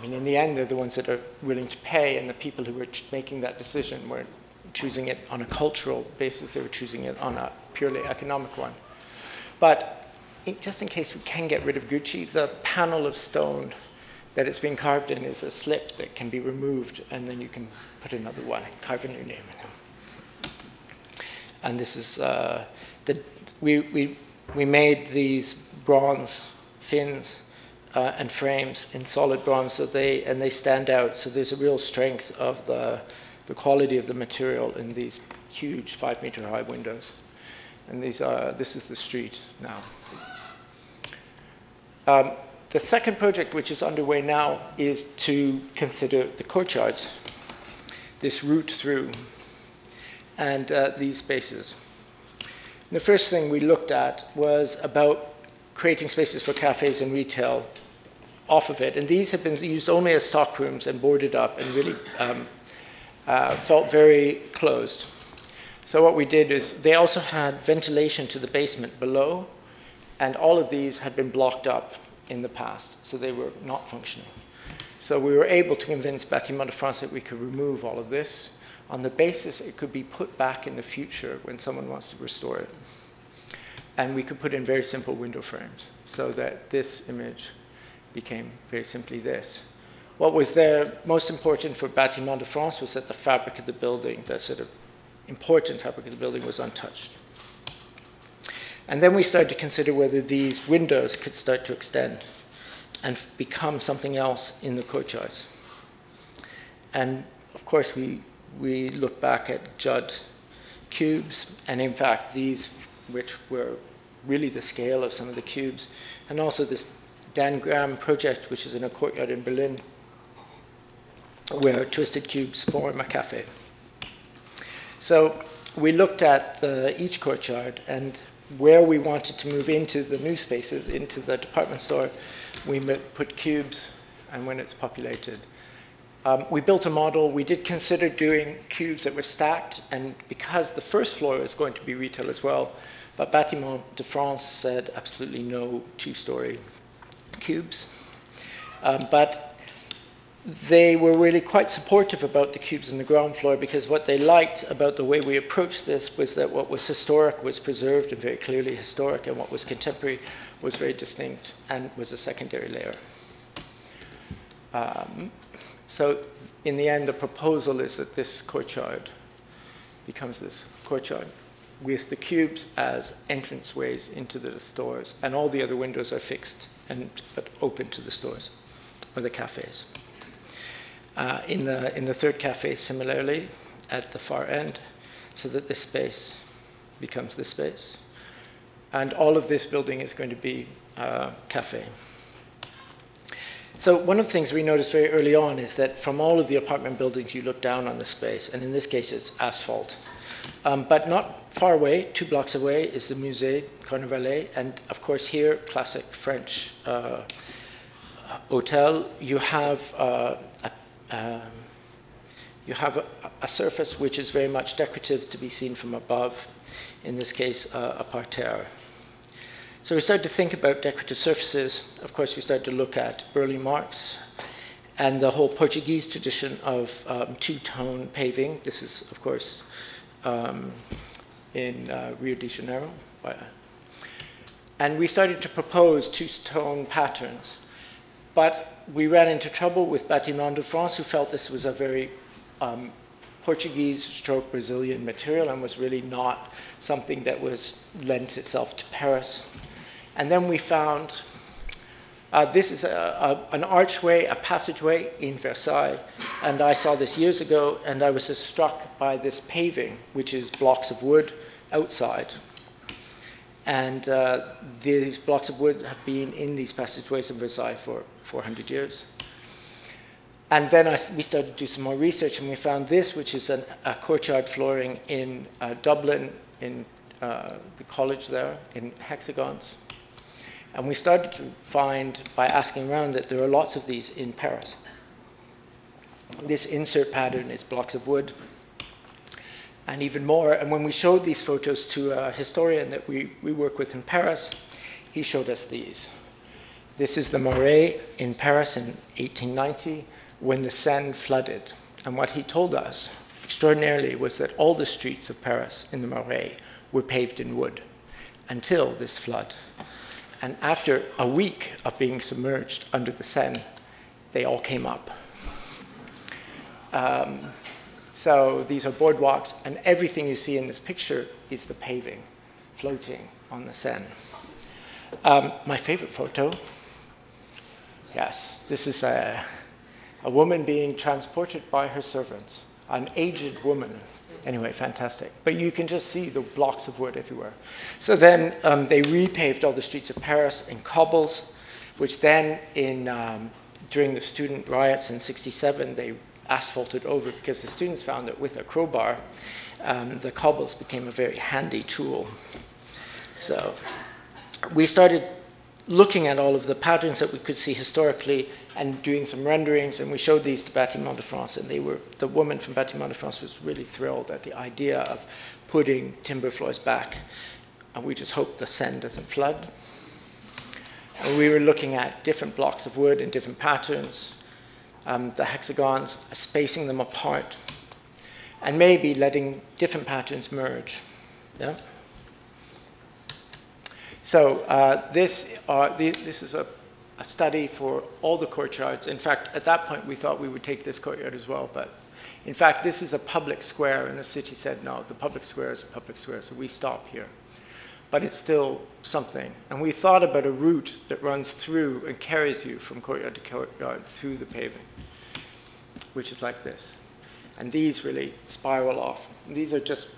mean, in the end, they're the ones that are willing to pay, and the people who were making that decision weren't choosing it on a cultural basis, they were choosing it on a purely economic one. But just in case we can get rid of Gucci, the panel of stone that it's being carved in is a slip that can be removed, and then you can put another one, carve a new name in it. And this is, we made these bronze fins and frames in solid bronze, so they stand out. So there's a real strength of the quality of the material in these huge 5-meter high windows. And this is the street now. The second project, which is underway now, is to consider the courtyards, this route through, and these spaces. And the first thing we looked at was about creating spaces for cafes and retail off of it. And these have been used only as stock rooms and boarded up and really felt very closed. So what we did is they also had ventilation to the basement below, and all of these had been blocked up in the past, so they were not functioning. So we were able to convince Bâtiment de France that we could remove all of this on the basis it could be put back in the future when someone wants to restore it. And we could put in very simple window frames so that this image became very simply this. What was there most important for Bâtiment de France was that the fabric of the building, the sort of important fabric of the building, was untouched. And then we started to consider whether these windows could start to extend and become something else in the courtyards. And of course, we looked back at Judd cubes, and in fact, these, which were really the scale of some of the cubes, and also this Dan Graham project, which is in a courtyard in Berlin, where twisted cubes form a cafe. So we looked at each courtyard, and where we wanted to move into the new spaces, into the department store, we put cubes, and when it's populated. We built a model. We did consider doing cubes that were stacked, and because the first floor is going to be retail as well, but Bâtiment de France said absolutely no two-story cubes. But they were really quite supportive about the cubes on the ground floor, because what they liked about the way we approached this was that what was historic was preserved and very clearly historic, and what was contemporary was very distinct and was a secondary layer. So in the end, the proposal is that this courtyard becomes this courtyard with the cubes as entranceways into the stores, and all the other windows are fixed but open to the stores or the cafes. In the third cafe, similarly, at the far end, so that this space becomes this space. And all of this building is going to be a cafe. So one of the things we noticed very early on is that from all of the apartment buildings, you look down on the space, and in this case, it's asphalt. But not far away, 2 blocks away, is the Musée Carnavalet, and of course here, classic French hotel. You have a surface which is very much decorative to be seen from above, in this case, a parterre. So we started to think about decorative surfaces. Of course, we started to look at burley marks and the whole Portuguese tradition of two-tone paving. This is, of course, in Rio de Janeiro. And we started to propose two-tone patterns. But we ran into trouble with Bâtiment de France, who felt this was a very Portuguese stroke Brazilian material and was really not something that was lent itself to Paris. And then we found This is an archway, a passageway in Versailles, and I saw this years ago, and I was just struck by this paving, which is blocks of wood outside. And these blocks of wood have been in these passageways in Versailles for 400 years. And then we started to do some more research, and we found this, which is a courtyard flooring in Dublin, in the college there, in hexagons. And we started to find, by asking around, that there are lots of these in Paris. This insert pattern is blocks of wood, and even more. And when we showed these photos to a historian that we work with in Paris, he showed us these. This is the Marais in Paris in 1890, when the Seine flooded. And what he told us, extraordinarily, was that all the streets of Paris in the Marais were paved in wood until this flood. And after a week of being submerged under the Seine, they all came up. So these are boardwalks, and everything you see in this picture is the paving floating on the Seine. My favorite photo, yes, this is a woman being transported by her servants, an aged woman. Anyway, fantastic. But you can just see the blocks of wood everywhere. So then they repaved all the streets of Paris in cobbles, which then during the student riots in '67, they asphalted over because the students found that with a crowbar, the cobbles became a very handy tool. So we started looking at all of the patterns that we could see historically and doing some renderings, and we showed these to Bâtiment de France, and the woman from Bâtiment de France was really thrilled at the idea of putting timber floors back, and we just hope the Seine doesn't flood. And we were looking at different blocks of wood in different patterns, the hexagons, spacing them apart, and maybe letting different patterns merge. Yeah? So this is a study for all the courtyards. In fact, at that point, we thought we would take this courtyard as well. But in fact, this is a public square, and the city said, no, the public square is a public square, so we stop here. But it's still something. And we thought about a route that runs through and carries you from courtyard to courtyard through the paving, which is like this. And these really spiral off. And these are just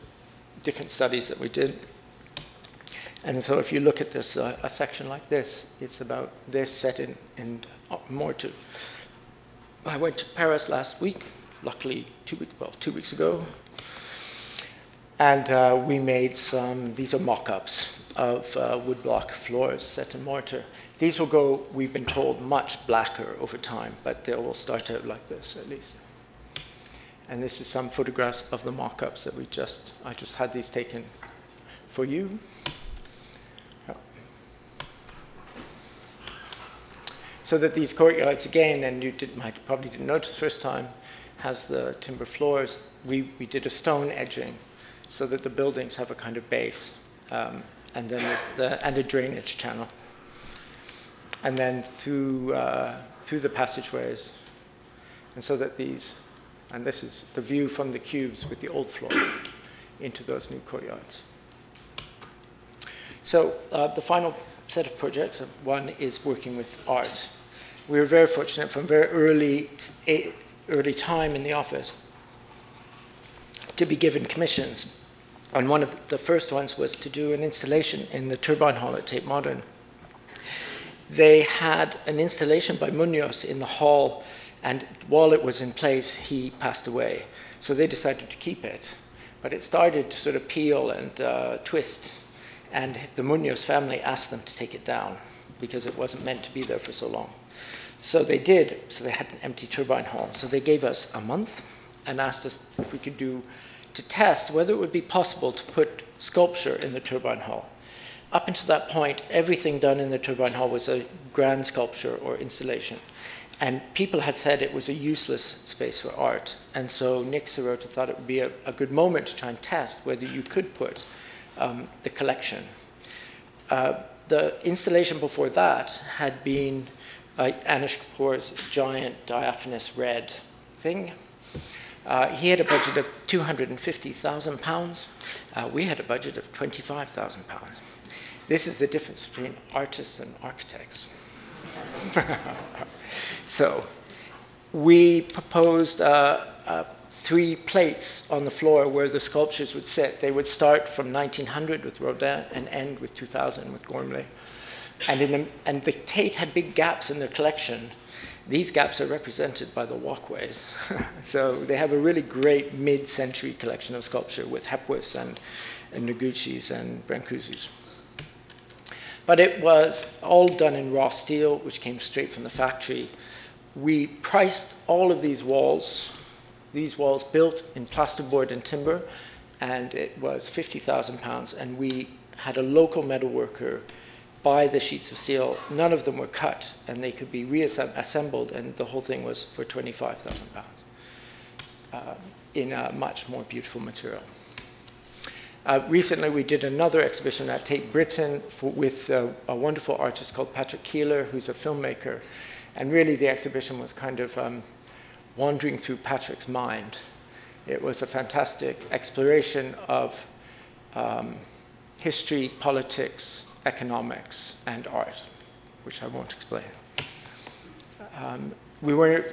different studies that we did. And so if you look at this, a section like this, it's about this set in mortar. I went to Paris last week, luckily 2 weeks ago. And we made these are mock-ups of woodblock floors set in mortar. These will go, we've been told, much blacker over time, but they will start out like this at least. And this is some photographs of the mock-ups that I just had these taken for you. So that these courtyards, again, and you probably didn't notice the first time, has the timber floors. We did a stone edging so that the buildings have a kind of base, and then and a drainage channel. And then through the passageways, and so that and this is the view from the cubes with the old floor into those new courtyards. So the final set of projects, one is working with art. We were very fortunate from very early time in the office to be given commissions. And one of the first ones was to do an installation in the Turbine Hall at Tate Modern. They had an installation by Munoz in the hall, and while it was in place, he passed away. So they decided to keep it. But it started to sort of peel and twist, and the Munoz family asked them to take it down because it wasn't meant to be there for so long. So they did, so they had an empty turbine hall. So they gave us a month and asked us if we could to test whether it would be possible to put sculpture in the turbine hall. Up until that point, everything done in the turbine hall was a grand sculpture or installation. And people had said it was a useless space for art. And so Nick Sirota thought it would be a good moment to try and test whether you could put the collection. The installation before that had been Anish Kapoor's giant diaphanous red thing. He had a budget of £250,000. We had a budget of £25,000. This is the difference between artists and architects. So we proposed 3 plates on the floor where the sculptures would sit. They would start from 1900 with Rodin and end with 2000 with Gormley. And the Tate had big gaps in their collection. These gaps are represented by the walkways. So they have a really great mid-century collection of sculpture with Hepworths and Noguchis and Brancusis. But it was all done in raw steel, which came straight from the factory. We priced all of these walls built in plasterboard and timber, and it was £50,000, and we had a local metalworker buy the sheets of steel. None of them were cut, and they could be reassembled, and the whole thing was for £25,000 in a much more beautiful material. Recently, we did another exhibition at Tate Britain with a wonderful artist called Patrick Keeler, who's a filmmaker. And really, the exhibition was kind of wandering through Patrick's mind. It was a fantastic exploration of history, politics, economics, and art, which I won't explain. We were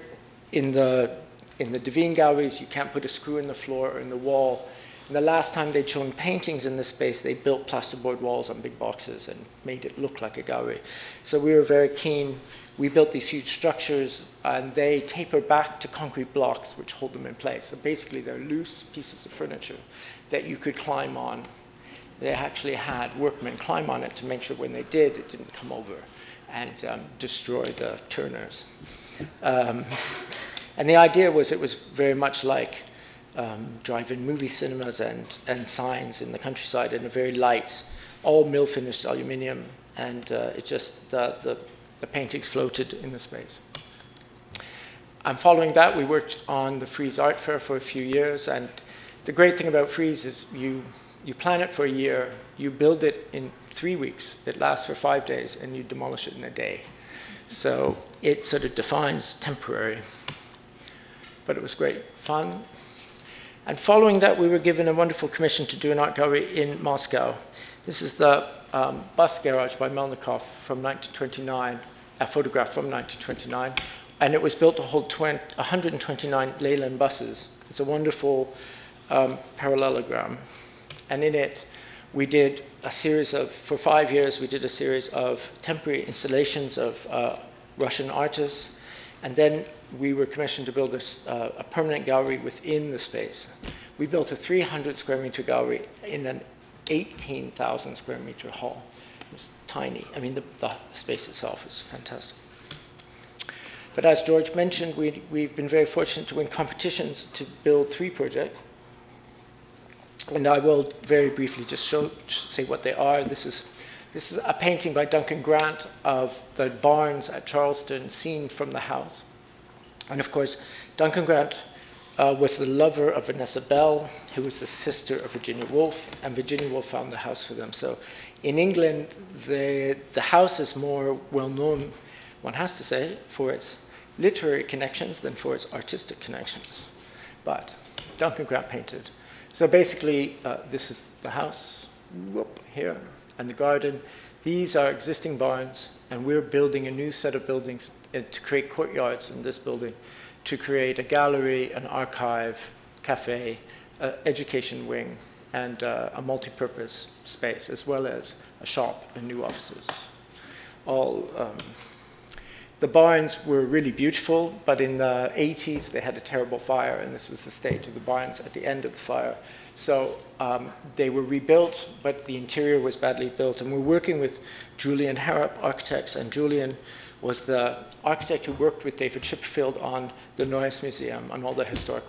in the Devine galleries. You can't put a screw in the floor or in the wall. And the last time they'd shown paintings in this space, they built plasterboard walls on big boxes and made it look like a gallery. So we were very keen. We built these huge structures, and they taper back to concrete blocks, which hold them in place. So basically, they're loose pieces of furniture that you could climb on. They actually had workmen climb on it to make sure when they did, it didn't come over and destroy the turners. And the idea was it was very much like drive-in movie cinemas and signs in the countryside, in a very light, all mill-finished aluminium, and it just, the paintings floated in the space. And following that, we worked on the Frieze Art Fair for a few years, and the great thing about Frieze is you plan it for a year, you build it in 3 weeks, it lasts for 5 days, and you demolish it in a day. So it sort of defines temporary, but it was great fun. And following that, we were given a wonderful commission to do an art gallery in Moscow. This is the bus garage by Melnikov from 1929, a photograph from 1929. And it was built to hold 129 Leyland buses. It's a wonderful parallelogram. And in it, we did a series of, for 5 years, we did a series of temporary installations of Russian artists. And then we were commissioned to build a permanent gallery within the space. We built a 300 square meter gallery in an 18,000 square meter hall. It was tiny. I mean, the space itself is fantastic. But as George mentioned, we've been very fortunate to win competitions to build 3 projects. And I will very briefly just say what they are. This is a painting by Duncan Grant of the barns at Charleston seen from the house. And of course, Duncan Grant was the lover of Vanessa Bell, who was the sister of Virginia Woolf, and Virginia Woolf found the house for them. So in England, the house is more well-known, one has to say, for its literary connections than for its artistic connections. But Duncan Grant painted. So basically, this is the house, here, and the garden. These are existing barns, and we're building a new set of buildings to create courtyards in this building, to create a gallery, an archive, cafe, education wing, and a multi-purpose space, as well as a shop and new offices. The barns were really beautiful, but in the 80s, they had a terrible fire, and this was the state of the barns at the end of the fire. So they were rebuilt, but the interior was badly built. And we're working with Julian Harrop Architects, and Julian was the architect who worked with David Chipperfield on the Neues Museum, on all the historic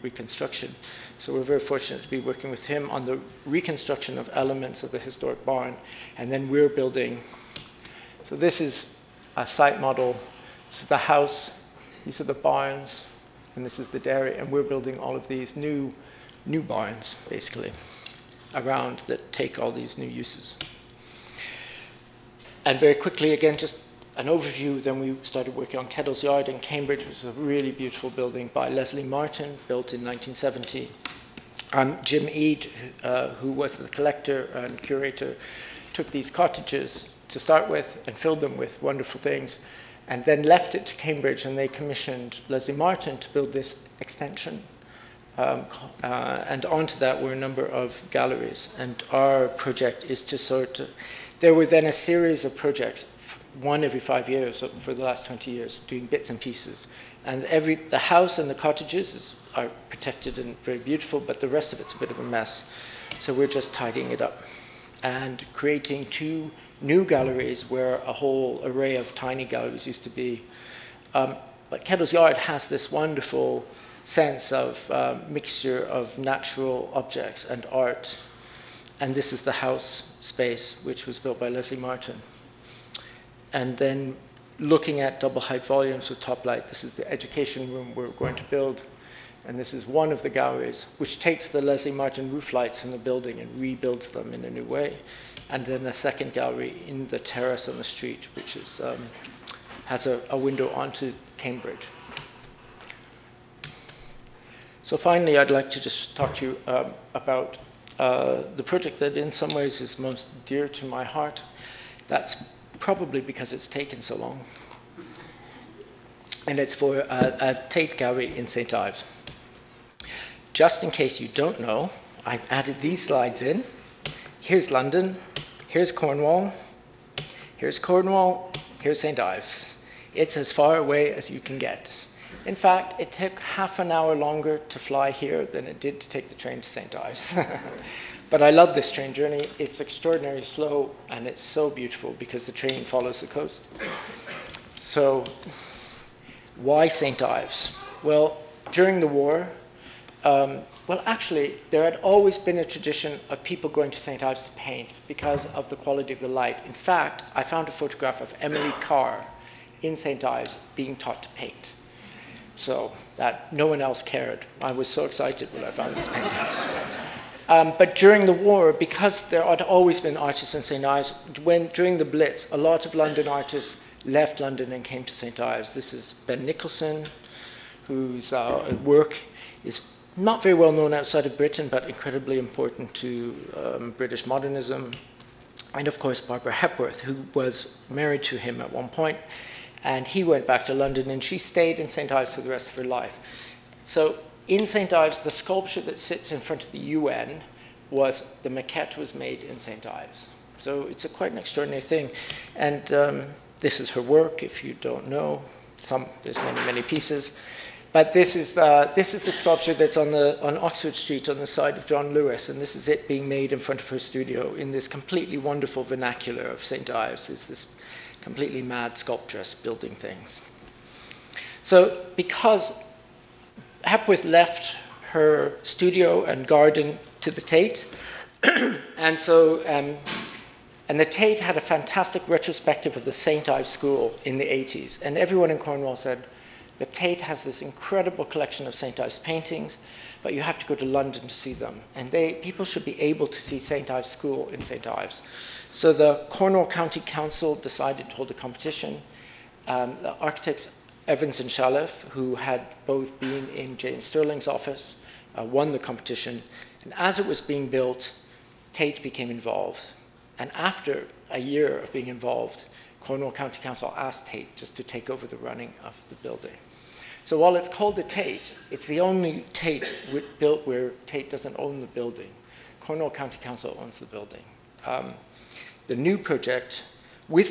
reconstruction. So we're very fortunate to be working with him on the reconstruction of elements of the historic barn. And then we're building, so this is a site model. This is the house, these are the barns, and this is the dairy. And we're building all of these new barns, basically, around that take all these new uses. And very quickly, again, just an overview, then we started working on Kettle's Yard in Cambridge, which is a really beautiful building by Leslie Martin, built in 1970. Jim Eade, who was the collector and curator, took these cottages to start with and filled them with wonderful things, and then left it to Cambridge, and they commissioned Leslie Martin to build this extension. And onto that were a number of galleries. And our project is to sort of, there were then a series of projects, one every 5 years for the last 20 years, doing bits and pieces. And the house and the cottages are protected and very beautiful, but the rest of it's a bit of a mess. So we're just tidying it up and creating 2 new galleries where a whole array of tiny galleries used to be. But Kettle's Yard has this wonderful sense of mixture of natural objects and art. And this is the house space, which was built by Leslie Martin. And then looking at double height volumes with top light, this is the education room we're going to build. And this is one of the galleries, which takes the Leslie Martin roof lights from the building and rebuilds them in a new way. And then a second gallery in the terrace on the street, which is, has a window onto Cambridge. So finally, I'd like to just talk to you about the project that in some ways is most dear to my heart. That's probably because it's taken so long. And it's for a Tate gallery in St. Ives. Just in case you don't know, I've added these slides in. Here's London, here's Cornwall, here's St. Ives. It's as far away as you can get. In fact, it took half an hour longer to fly here than it did to take the train to St. Ives. But I love this train journey. It's extraordinarily slow, and it's so beautiful because the train follows the coast. So why St. Ives? Well, during the war, well, actually, there had always been a tradition of people going to St. Ives to paint because of the quality of the light. In fact, I found a photograph of Emily Carr in St. Ives being taught to paint. So that no one else cared. I was so excited when I found this painting. But during the war, because there had always been artists in St. Ives, during the Blitz, a lot of London artists left London and came to St. Ives. This is Ben Nicholson, whose work is not very well known outside of Britain, but incredibly important to British modernism. And of course, Barbara Hepworth, who was married to him at one point. And he went back to London, and she stayed in St. Ives for the rest of her life. So in St. Ives, the sculpture that sits in front of the UN was, the maquette was made in St. Ives. So it's quite an extraordinary thing. And this is her work, if you don't know. There's many, many pieces. But this is the sculpture that's on Oxford Street on the side of John Lewis, and this is it being made in front of her studio in this completely wonderful vernacular of St. Ives. There's this completely mad sculptress building things. So because Hepworth left her studio and garden to the Tate, and the Tate had a fantastic retrospective of the St. Ives School in the 80s, and everyone in Cornwall said, the Tate has this incredible collection of St. Ives paintings, but you have to go to London to see them. And people should be able to see St. Ives School in St. Ives. So the Cornwall County Council decided to hold a competition. The architects Evans and Shalliff, who had both been in James Stirling's office, won the competition. And as it was being built, Tate became involved. And after a year of being involved, Cornwall County Council asked Tate just to take over the running of the building. So while it's called the Tate, it's the only Tate built where Tate doesn't own the building. Cornwall County Council owns the building. The new project, which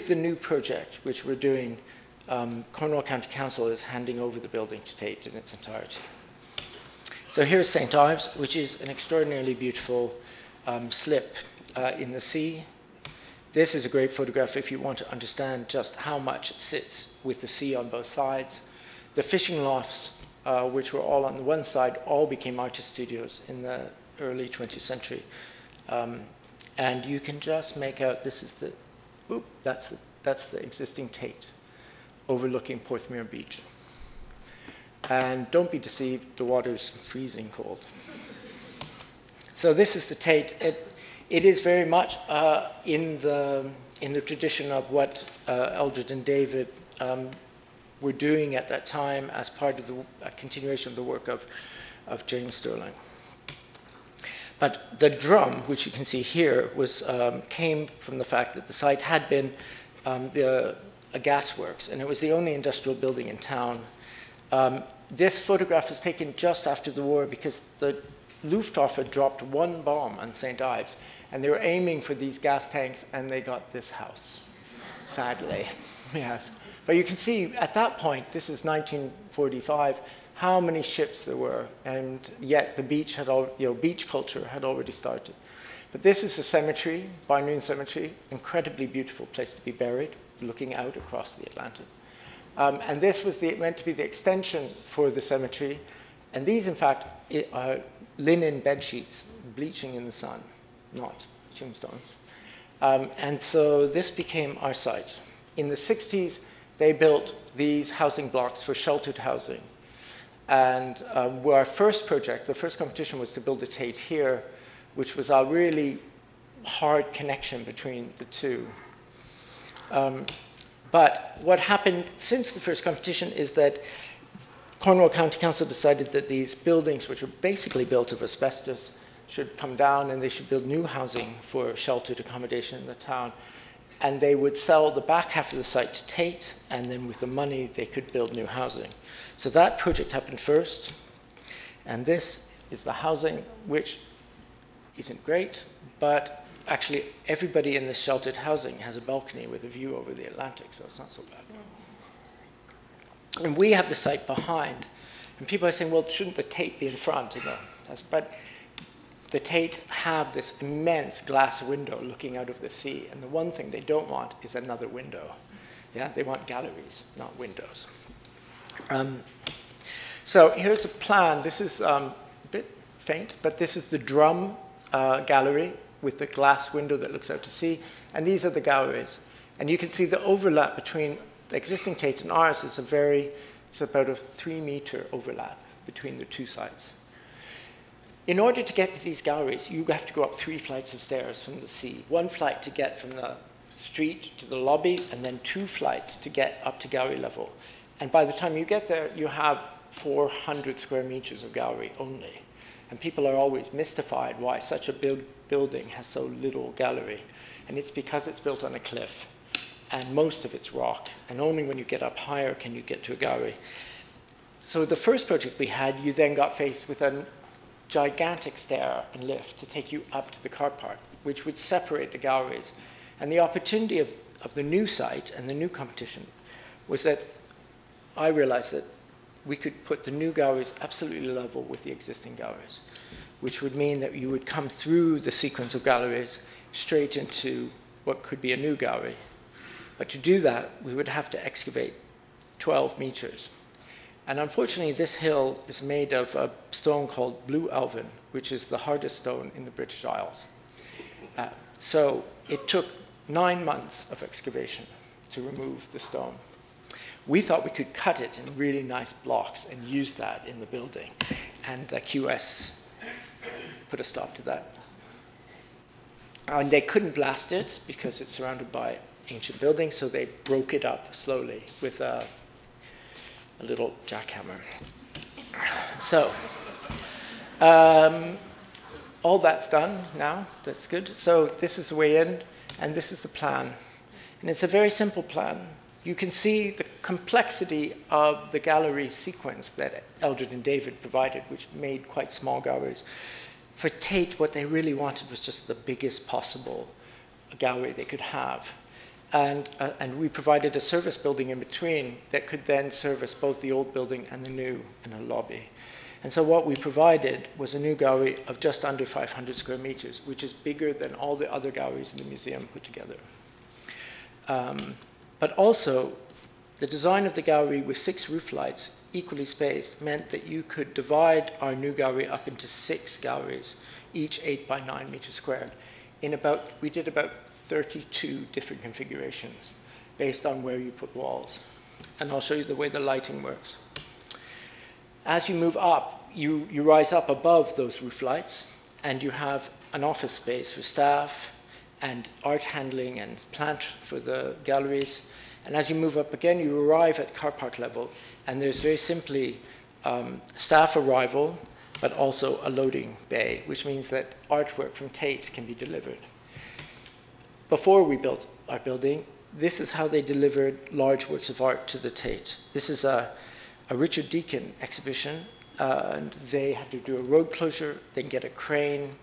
we're doing, Cornwall County Council is handing over the building to Tate in its entirety. So here's St. Ives, which is an extraordinarily beautiful slip in the sea. This is a great photograph if you want to understand just how much it sits with the sea on both sides. The fishing lofts, which were all on the one side, all became artist studios in the early 20th century. And you can just make out, this is that's the existing Tate overlooking Porthmeor Beach. And don't be deceived, the water's freezing cold. So this is the Tate. It is very much in the tradition of what Eldred and David were doing at that time as part of the continuation of the work of James Stirling. But the drum, which you can see here, came from the fact that the site had been a gasworks, and it was the only industrial building in town. This photograph was taken just after the war because the Luftwaffe dropped one bomb on St. Ives, and they were aiming for these gas tanks, and they got this house, sadly. Yes. But you can see at that point, this is 1945, how many ships there were, and yet the beach had beach culture had already started. But this is a cemetery, Baird Cemetery, incredibly beautiful place to be buried, looking out across the Atlantic. And this was meant to be the extension for the cemetery. And these, in fact, are linen bed sheets bleaching in the sun, not tombstones. And so this became our site. In the 60s, they built these housing blocks for sheltered housing. And our first project, the first competition, was to build a Tate here, which was a really hard connection between the two. But what happened since the first competition is that Cornwall County Council decided that these buildings, which were basically built of asbestos, should come down and they should build new housing for sheltered accommodation in the town. And they would sell the back half of the site to Tate, and then with the money, they could build new housing. So that project happened first. And this is the housing, which isn't great, but actually everybody in this sheltered housing has a balcony with a view over the Atlantic, so it's not so bad. And we have the site behind. And people are saying, well, shouldn't the Tate be in front? But the Tate have this immense glass window looking out of the sea, and the one thing they don't want is another window. Yeah, they want galleries, not windows. So here's a plan. This is a bit faint, but this is the drum gallery with the glass window that looks out to sea, and these are the galleries. And you can see the overlap between the existing Tate and ours is it's about a 3-meter overlap between the two sites. In order to get to these galleries, you have to go up 3 flights of stairs from the sea. 1 flight to get from the street to the lobby, and then 2 flights to get up to gallery level. And by the time you get there, you have 400 square meters of gallery only. And people are always mystified why such a big building has so little gallery. And it's because it's built on a cliff, and most of it's rock. And only when you get up higher can you get to a gallery. So the first project we had, you then got faced with a gigantic stair and lift to take you up to the car park, which would separate the galleries. And the opportunity of the new site and the new competition was that I realized that we could put the new galleries absolutely level with the existing galleries, which would mean that you would come through the sequence of galleries straight into what could be a new gallery. But to do that, we would have to excavate 12 meters. And unfortunately, this hill is made of a stone called blue elven, which is the hardest stone in the British Isles. So it took 9 months of excavation to remove the stone. We thought we could cut it in really nice blocks and use that in the building. And the QS put a stop to that. And they couldn't blast it because it's surrounded by ancient buildings, so they broke it up slowly with a little jackhammer. So all that's done now. That's good. So this is the way in, and this is the plan. And it's a very simple plan. You can see the complexity of the gallery sequence that Eldred and David provided, which made quite small galleries. For Tate, what they really wanted was just the biggest possible gallery they could have. And we provided a service building in between that could then service both the old building and the new in a lobby. And so what we provided was a new gallery of just under 500 square meters, which is bigger than all the other galleries in the museum put together. But also, the design of the gallery with 6 roof lights, equally spaced, meant that you could divide our new gallery up into 6 galleries, each 8 by 9 meters squared. We did about 32 different configurations based on where you put walls. And I'll show you the way the lighting works. As you move up, you rise up above those roof lights, and you have an office space for staff, and art handling and plant for the galleries. And as you move up again, you arrive at car park level, and there's very simply staff arrival, but also a loading bay, which means that artwork from Tate can be delivered. Before we built our building, this is how they delivered large works of art to the Tate. This is a Richard Deacon exhibition, and they had to do a road closure, then get a crane,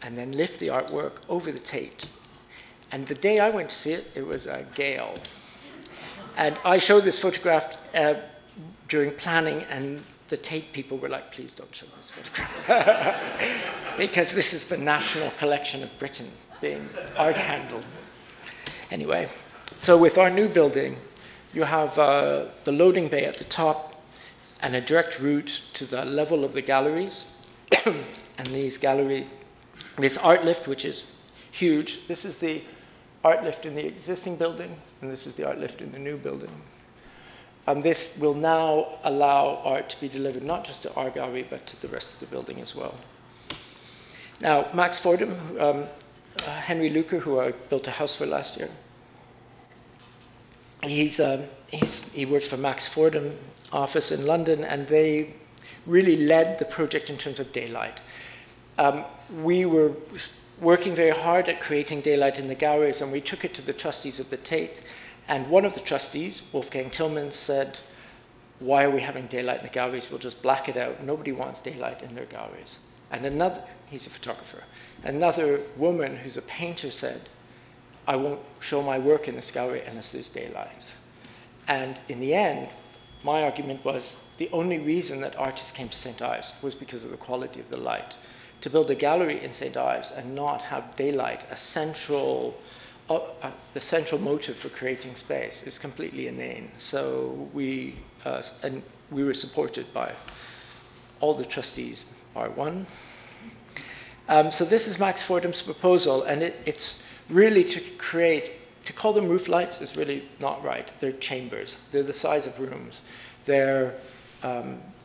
and then lift the artwork over the Tate. And the day I went to see it, it was a gale. And I showed this photograph during planning, and the Tate people were like, please don't show this photograph. Because this is the national collection of Britain being art handled. Anyway, so with our new building, you have the loading bay at the top and a direct route to the level of the galleries. And this art lift, which is huge, this is the art lift in the existing building, and this is the art lift in the new building. And this will now allow art to be delivered not just to our gallery, but to the rest of the building as well. Now, Max Fordham, Henry Luker, who I built a house for last year, he works for Max Fordham office in London, and they really led the project in terms of daylight. We were working very hard at creating daylight in the galleries, and we took it to the trustees of the Tate. And one of the trustees, Wolfgang Tillman, said, why are we having daylight in the galleries? We'll just black it out. Nobody wants daylight in their galleries. And another, he's a photographer, another woman who's a painter said, I won't show my work in this gallery unless there's daylight. And in the end, my argument was the only reason that artists came to St. Ives was because of the quality of the light. To build a gallery in St. Ives and not have daylight, the central motive for creating space, is completely inane. So we were supported by all the trustees, bar one. So this is Max Fordham's proposal, and it's really to call them roof lights is really not right. They're chambers. They're the size of rooms. They're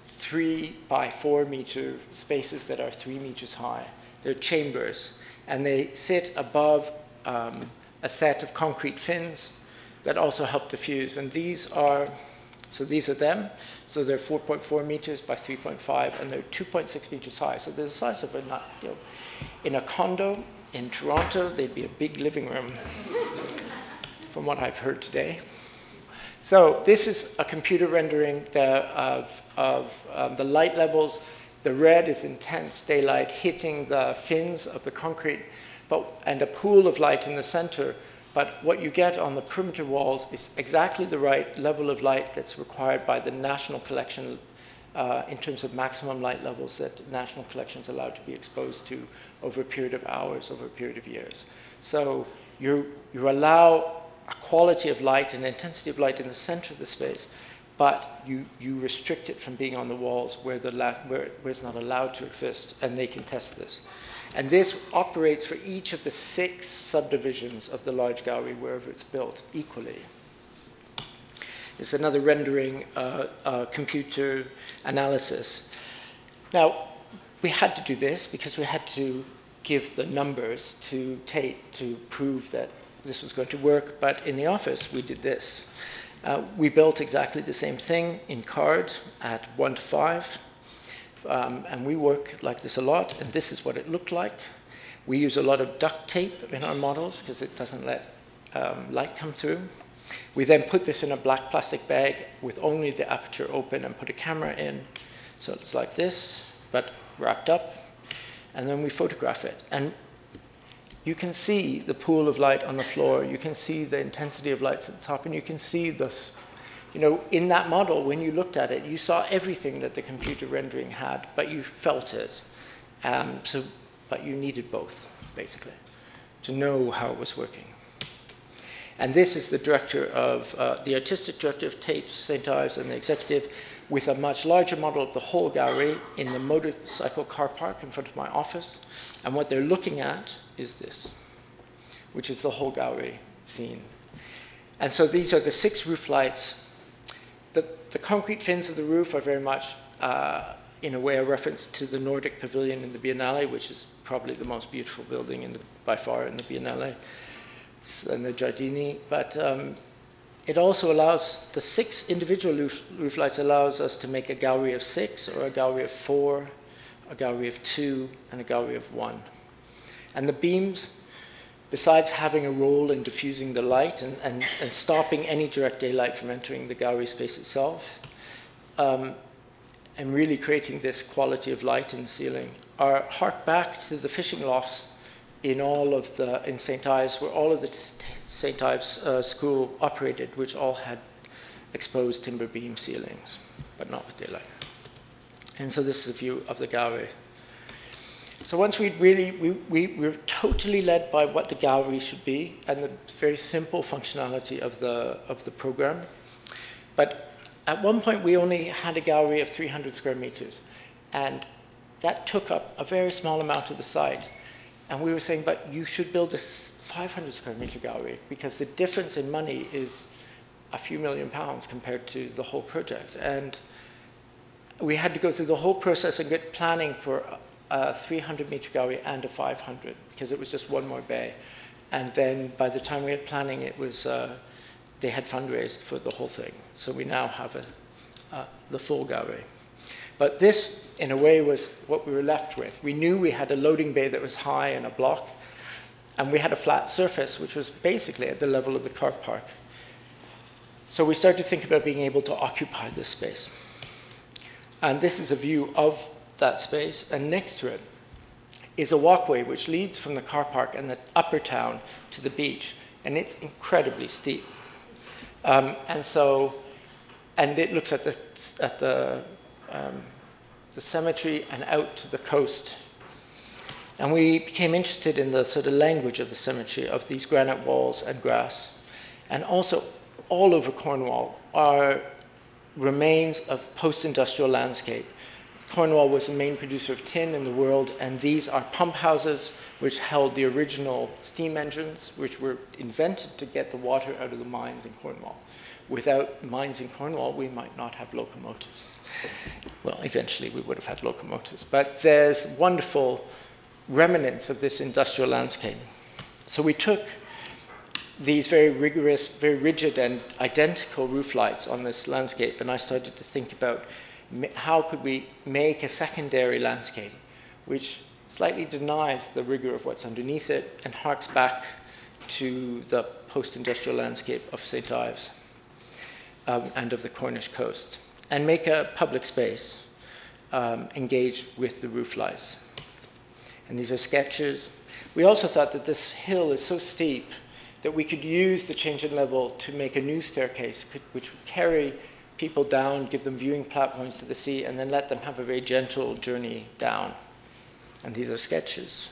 3 by 4 meter spaces that are 3 meters high. They're chambers, and they sit above a set of concrete fins that also help diffuse. And these are them. So they're 4.4 meters by 3.5, and they're 2.6 meters high. So they're the size of in a condo in Toronto, they'd be a big living room, from what I've heard today. So this is a computer rendering of the light levels. The red is intense daylight hitting the fins of the concrete, and a pool of light in the center. But what you get on the perimeter walls is exactly the right level of light that's required by the National Collection in terms of maximum light levels that National Collection is allowed to be exposed to over a period of hours, over a period of years. So you allow a quality of light and intensity of light in the center of the space, but you restrict it from being on the walls where it's not allowed to exist, and they can test this. And this operates for each of the 6 subdivisions of the large gallery wherever it's built equally. It's another rendering computer analysis. Now, we had to do this because we had to give the numbers to Tate to prove that this was going to work, but in the office, we did this. We built exactly the same thing in card at 1 to 5, and we work like this a lot, and this is what it looked like. We use a lot of duct tape in our models because it doesn't let light come through. We then put this in a black plastic bag with only the aperture open and put a camera in. So it's like this, but wrapped up, and then we photograph it. And you can see the pool of light on the floor. You can see the intensity of lights at the top, and you can see this. You know, in that model, when you looked at it, you saw everything that the computer rendering had, but you felt it. But you needed both, basically, to know how it was working. And this is the director of, the artistic director of Tate, St. Ives, and the executive, with a much larger model of the whole gallery in the motorcycle car park in front of my office. And what they're looking at is this, which is the whole gallery scene. And so these are the 6 roof lights. The concrete fins of the roof are very much, in a way, a reference to the Nordic Pavilion in the Biennale, which is probably the most beautiful building by far in the Biennale, and the Giardini. But it also allows, the 6 individual roof lights allows us to make a gallery of 6 or a gallery of 4. a gallery of 2, and a gallery of 1. And the beams, besides having a role in diffusing the light and stopping any direct daylight from entering the gallery space itself, and really creating this quality of light in the ceiling, are hark back to the fishing lofts in St. Ives, where all of the St. Ives school operated, which all had exposed timber beam ceilings, but not with daylight. And so this is a view of the gallery. So once we were totally led by what the gallery should be and the very simple functionality of the program. But at one point, we only had a gallery of 300 square meters, and that took up a very small amount of the site. And we were saying, but you should build a 500 square meter gallery, because the difference in money is a few £1 million compared to the whole project. And we had to go through the whole process and get planning for a 300-meter gallery and a 500, because it was just one more bay. And then by the time we had planning, it was they had fundraised for the whole thing. So we now have the full gallery. But this, in a way, was what we were left with. We knew we had a loading bay that was high in a block, and we had a flat surface, which was basically at the level of the car park. So we started to think about being able to occupy this space. And this is a view of that space, and next to it is a walkway which leads from the car park and the upper town to the beach, and it's incredibly steep. And it looks at the cemetery and out to the coast. And we became interested in the sort of language of the cemetery, of these granite walls and grass. And also, all over Cornwall are remains of post-industrial landscape. Cornwall was the main producer of tin in the world, and these are pump houses which held the original steam engines, which were invented to get the water out of the mines in Cornwall. Without mines in Cornwall, we might not have locomotives. Well, eventually we would have had locomotives, but there's wonderful remnants of this industrial landscape. So we took these very rigorous, very rigid and identical roof lights on this landscape, and I started to think about how could we make a secondary landscape which slightly denies the rigor of what's underneath it and harks back to the post-industrial landscape of St. Ives and of the Cornish coast, and make a public space engaged with the roof lights. And these are sketches. We also thought that this hill is so steep that we could use the change in level to make a new staircase which would carry people down, give them viewing platforms to the sea, and then let them have a very gentle journey down. And these are sketches.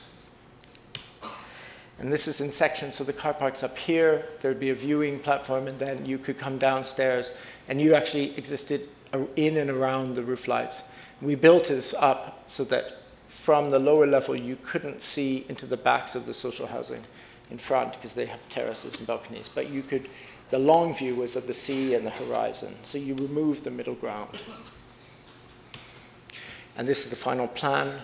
And this is in sections, so the car park's up here, there'd be a viewing platform, and then you could come downstairs, and you actually existed in and around the roof lights. We built this up so that from the lower level, you couldn't see into the backs of the social housing in front, because they have terraces and balconies, but you could. The long view was of the sea and the horizon, so you removed the middle ground. And this is the final plan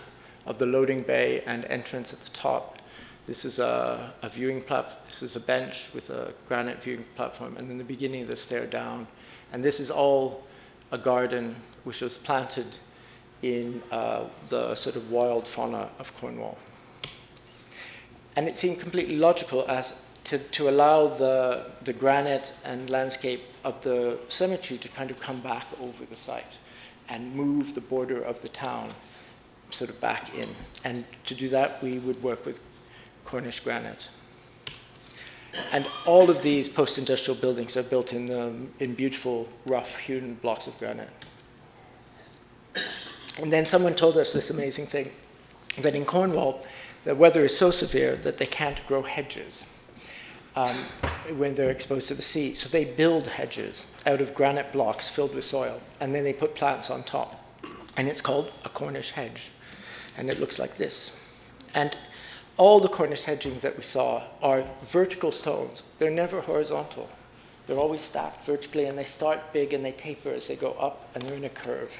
of the loading bay and entrance at the top. This is a viewing platform. This is a bench with a granite viewing platform, and then the beginning of the stair down. And this is all a garden which was planted in the sort of wild fauna of Cornwall. And it seemed completely logical as to allow the granite and landscape of the cemetery to kind of come back over the site and move the border of the town sort of back in. And to do that, we would work with Cornish granite. And all of these post-industrial buildings are built in beautiful, rough-hewn blocks of granite. And then someone told us this amazing thing, that in Cornwall, the weather is so severe that they can't grow hedges when they're exposed to the sea. So they build hedges out of granite blocks filled with soil, and then they put plants on top. And it's called a Cornish hedge. And it looks like this. And all the Cornish hedgings that we saw are vertical stones. They're never horizontal. They're always stacked vertically, and they start big and they taper as they go up, and they're in a curve.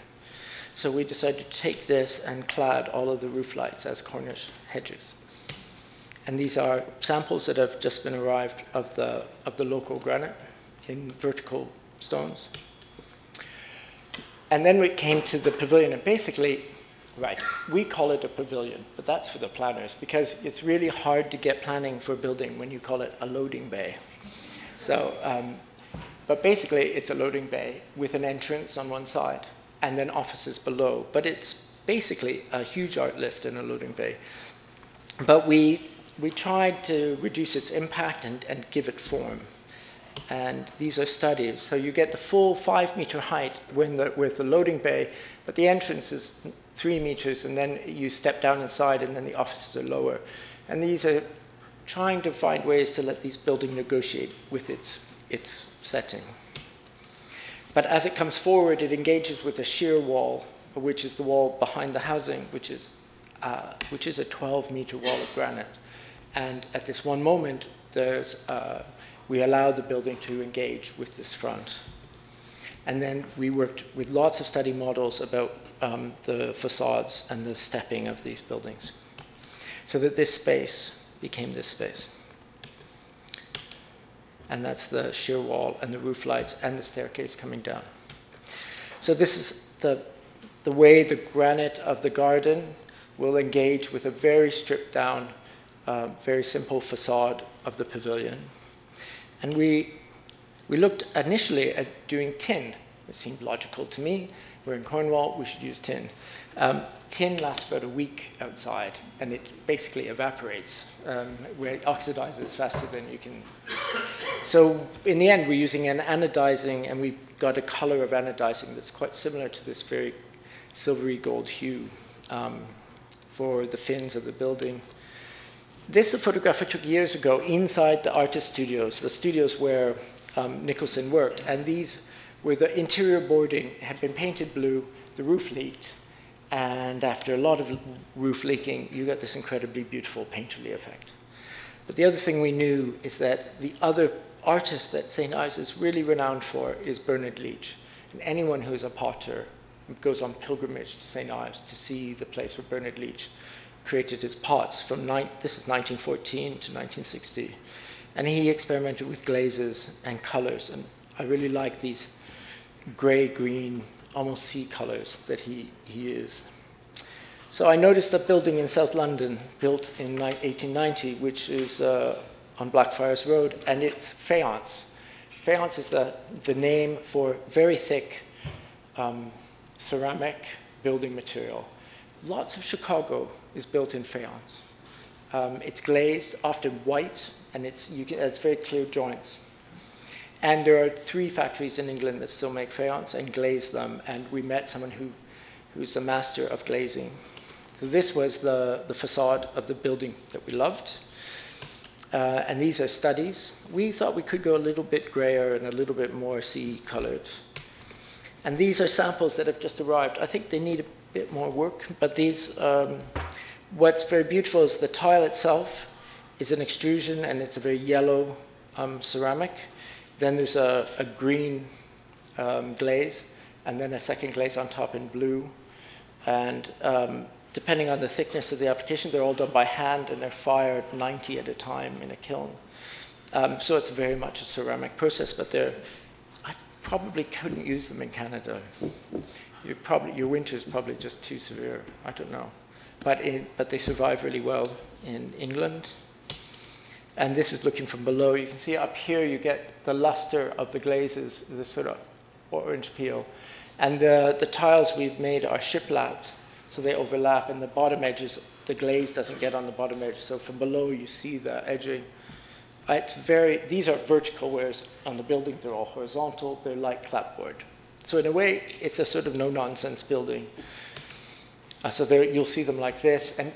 So we decided to take this and clad all of the roof lights as Cornish hedges. And these are samples that have just been arrived of the local granite in vertical stones. And then we came to the pavilion, and basically Right. We call it a pavilion, but that's for the planners, because it's really hard to get planning for a building when you call it a loading bay. So, but basically it's a loading bay with an entrance on one side and then offices below. But it's basically a huge art lift in a loading bay. But we tried to reduce its impact and give it form. And these are studies. So you get the full 5-meter height with the loading bay, but the entrance is 3 meters, and then you step down inside, and then the offices are lower. And these are trying to find ways to let these buildings negotiate with its setting. But as it comes forward, it engages with a shear wall, which is the wall behind the housing, which is a 12-meter wall of granite. And at this one moment, we allow the building to engage with this front. And then we worked with lots of study models about the facades and the stepping of these buildings, so that this space became this space. And that's the shear wall and the roof lights and the staircase coming down. So this is the way the granite of the garden will engage with a very stripped down, very simple facade of the pavilion. And we looked initially at doing tin. It seemed logical to me. We're in Cornwall, we should use tin. Tin lasts about a week outside, and it basically evaporates, where it oxidizes faster than you can. So in the end, we're using an anodizing, and we've got a color of anodizing that's quite similar to this very silvery gold hue for the fins of the building. This is a photograph I took years ago inside the artist studios, the studios where Nicholson worked, and these where the interior boarding had been painted blue, the roof leaked, and after a lot of roof leaking, you got this incredibly beautiful painterly effect. But the other thing we knew is that the other artist that St. Ives is really renowned for is Bernard Leach. And anyone who is a potter goes on pilgrimage to St. Ives to see the place where Bernard Leach created his pots from, this is 1914 to 1960. And he experimented with glazes and colors, and I really like these gray, green, almost sea colors that he used. So I noticed a building in South London built in 1890, which is on Blackfriars Road, and it's faience. Faience is the name for very thick ceramic building material. Lots of Chicago is built in faience. It's glazed, often white, and it's very clear joints. And there are 3 factories in England that still make faience and glaze them, and we met someone who's a master of glazing. So this was the facade of the building that we loved. And these are studies. We thought we could go a little bit grayer and a little bit more sea-colored. And these are samples that have just arrived. I think they need a bit more work, but these, what's very beautiful is the tile itself is an extrusion, and it's a very yellow ceramic. Then there's a green glaze, and then a second glaze on top in blue. And depending on the thickness of the application, they're all done by hand, and they're fired 90 at a time in a kiln. So it's very much a ceramic process, but I probably couldn't use them in Canada. Your winter's probably just too severe, I don't know. But they survive really well in England. And this is looking from below. You can see up here you get the luster of the glazes, the sort of orange peel. And the tiles we've made are shiplapped, so they overlap, and the bottom edges, the glaze doesn't get on the bottom edge. So from below you see the edging. These are vertical, whereas on the building they're all horizontal. They're like clapboard. So in a way, it's a sort of no-nonsense building. So you'll see them like this. And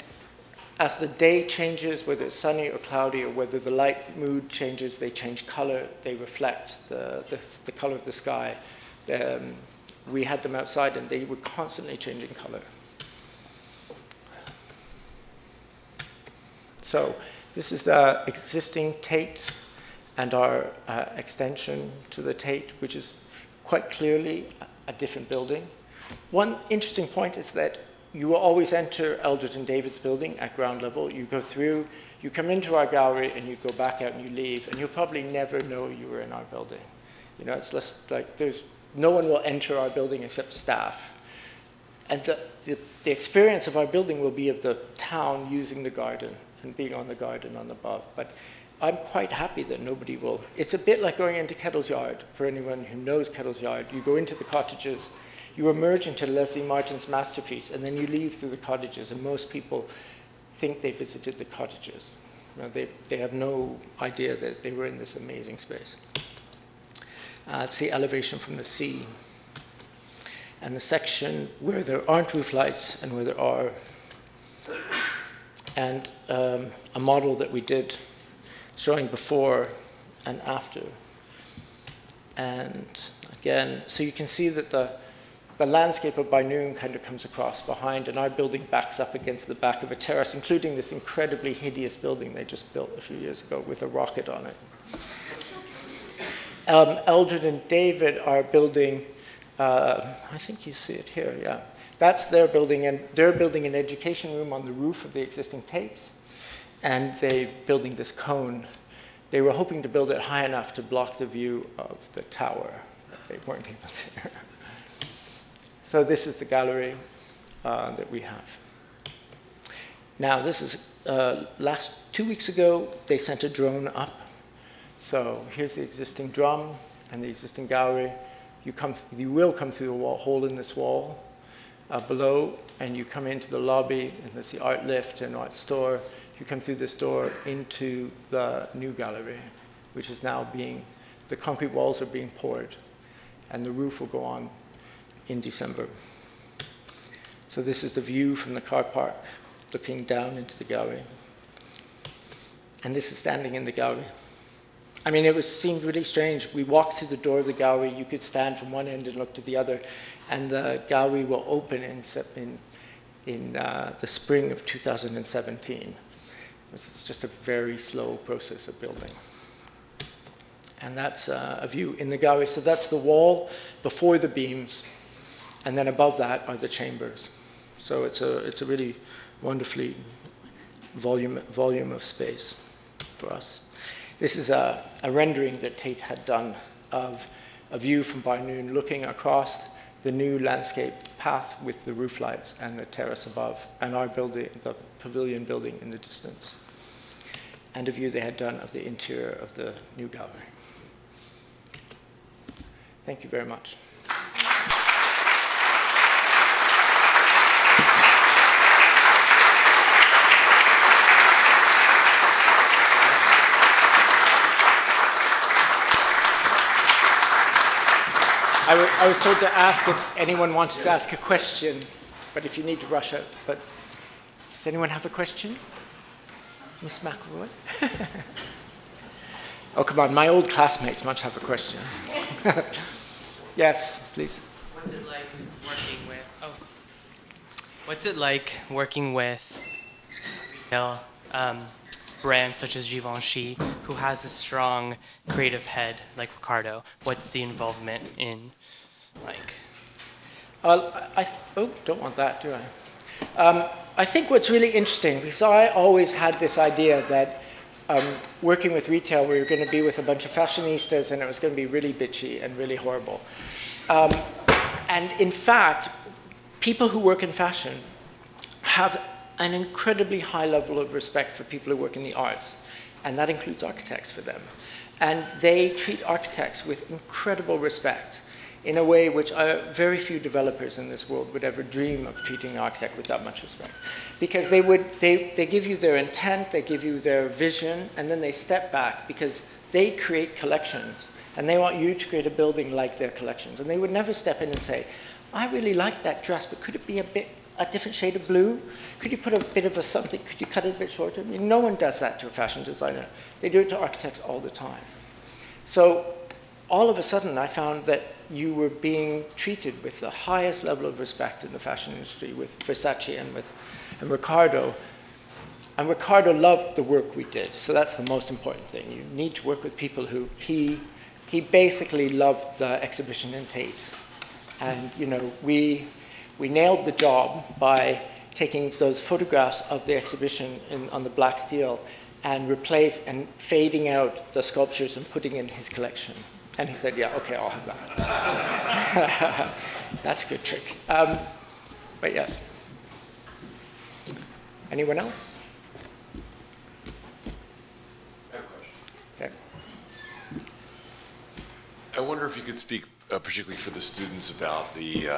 as the day changes, whether it's sunny or cloudy, or whether the light mood changes, they change color. They reflect the color of the sky. We had them outside, and they were constantly changing color. So this is the existing Tate and our extension to the Tate, which is quite clearly a different building. One interesting point is that you will always enter Eldred and David's building at ground level. You go through, you come into our gallery, and you go back out and you leave, and you'll probably never know you were in our building. You know, it's less like no one will enter our building except staff. And the experience of our building will be of the town using the garden and being on the garden on above. But I'm quite happy that nobody will. It's a bit like going into Kettle's yard. For anyone who knows Kettle's yard, you go into the cottages, you emerge into Leslie Martin's masterpiece, and then you leave through the cottages, and most people think they visited the cottages. You know, they have no idea that they were in this amazing space. It's the elevation from the sea. And the section where there aren't roof lights and where there are. And a model that we did showing before and after. And again, so you can see that the landscape of By Noon kind of comes across behind, and our building backs up against the back of a terrace, including this incredibly hideous building they just built a few years ago with a rocket on it. Eldred and David are building, I think you see it here, yeah. That's their building, and they're building an education room on the roof of the existing Tate's, and they're building this cone. They were hoping to build it high enough to block the view of the tower, but they weren't able to. So this is the gallery that we have. Now this is, 2 weeks ago, they sent a drone up. So here's the existing drum and the existing gallery. You will come through the hole in this wall below, and you come into the lobby, and there's the art lift and art store. You come through this door into the new gallery, which is now the concrete walls are being poured, and the roof will go on in December. So this is the view from the car park, looking down into the gallery. And this is standing in the gallery. I mean, it seemed really strange. We walked through the door of the gallery. You could stand from one end and look to the other, and the gallery will open in the spring of 2017. It's just a very slow process of building. And that's a view in the gallery. So that's the wall before the beams, and then above that are the chambers. So it's a really wonderfully volume of space for us. This is a rendering that Tate had done of a view from By Noon looking across the new landscape path with the roof lights and the terrace above, and our building, the pavilion building in the distance. And a view they had done of the interior of the new gallery. Thank you very much. I was told to ask if anyone wanted to ask a question, but if you need to rush out. But does anyone have a question? Miss McElroy? Oh, come on, my old classmates must have a question. Yes, please. What's it like working with, what's it like working with retail brands such as Givenchy, who has a strong creative head like Ricardo? What's the involvement in, like? Don't want that, do I? I think what's really interesting, because I always had this idea that working with retail, we were going to be with a bunch of fashionistas, and it was going to be really bitchy and really horrible. And in fact, people who work in fashion have an incredibly high level of respect for people who work in the arts, and that includes architects for them. And they treat architects with incredible respect in a way which very few developers in this world would ever dream of treating an architect with that much respect. Because they give you their intent, they give you their vision, and then they step back because they create collections, and they want you to create a building like their collections. And they would never step in and say, I really like that dress, but could it be a different shade of blue? Could you put a bit of a something, could you cut it a bit shorter? I mean, no one does that to a fashion designer. They do it to architects all the time. So all of a sudden, I found that you were being treated with the highest level of respect in the fashion industry with Versace and Ricardo. And Ricardo loved the work we did, so that's the most important thing. You need to work with people who, he basically loved the exhibition in Tate. And, you know, we nailed the job by taking those photographs of the exhibition on the black steel and fading out the sculptures and putting in his collection. And he said, yeah, okay, I'll have that. That's a good trick. But yes. Anyone else? I have a question. Okay. I wonder if you could speak particularly for the students about the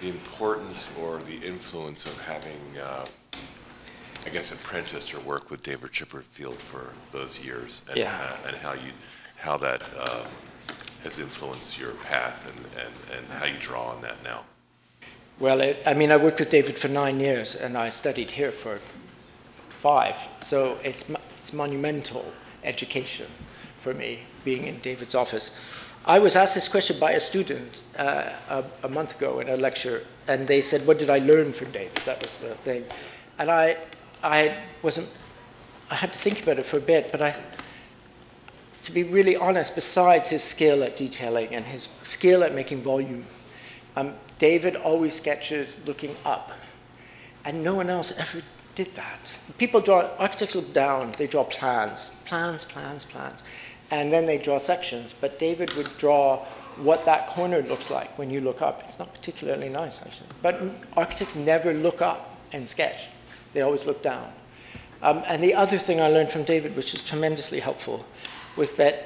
importance or the influence of having, I guess, apprenticed or worked with David Chipperfield for those years, and, and how that has influenced your path and how you draw on that now. Well, I mean, I worked with David for 9 years, and I studied here for 5. So it's monumental education for me, being in David's office. I was asked this question by a student a month ago in a lecture, and they said, what did I learn from David? That was the thing. And I had to think about it for a bit, but to be really honest, besides his skill at detailing and his skill at making volume, David always sketches looking up, and no one else ever did that. People draw, architects look down, they draw plans, and then they draw sections, but David would draw what that corner looks like when you look up. It's not particularly nice, actually. But architects never look up and sketch. They always look down. And the other thing I learned from David, which is tremendously helpful, was that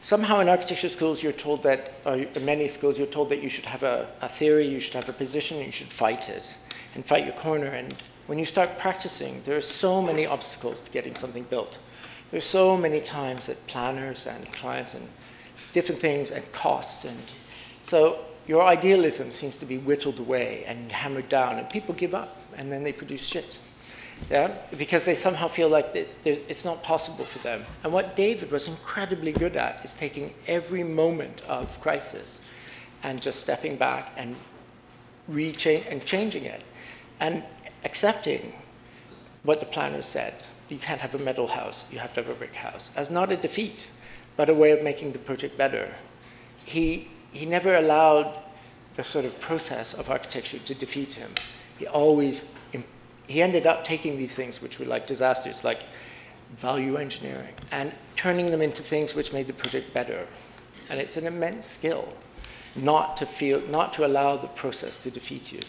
somehow in architecture schools you're told that, or in many schools you're told that you should have a theory, you should have a position, you should fight it, and fight your corner. And when you start practicing, there are so many obstacles to getting something built. There's so many times that planners and clients and different things and costs, and so your idealism seems to be whittled away and hammered down, and people give up, and then they produce shit. Yeah, because they somehow feel like it's not possible for them. And what David was incredibly good at is taking every moment of crisis and just stepping back and changing it and accepting what the planners said. You can't have a metal house, you have to have a brick house, as not a defeat, but a way of making the project better. He never allowed the sort of process of architecture to defeat him. He ended up taking these things which were like disasters, like value engineering, and turning them into things which made the project better. And it's an immense skill not to allow the process to defeat you.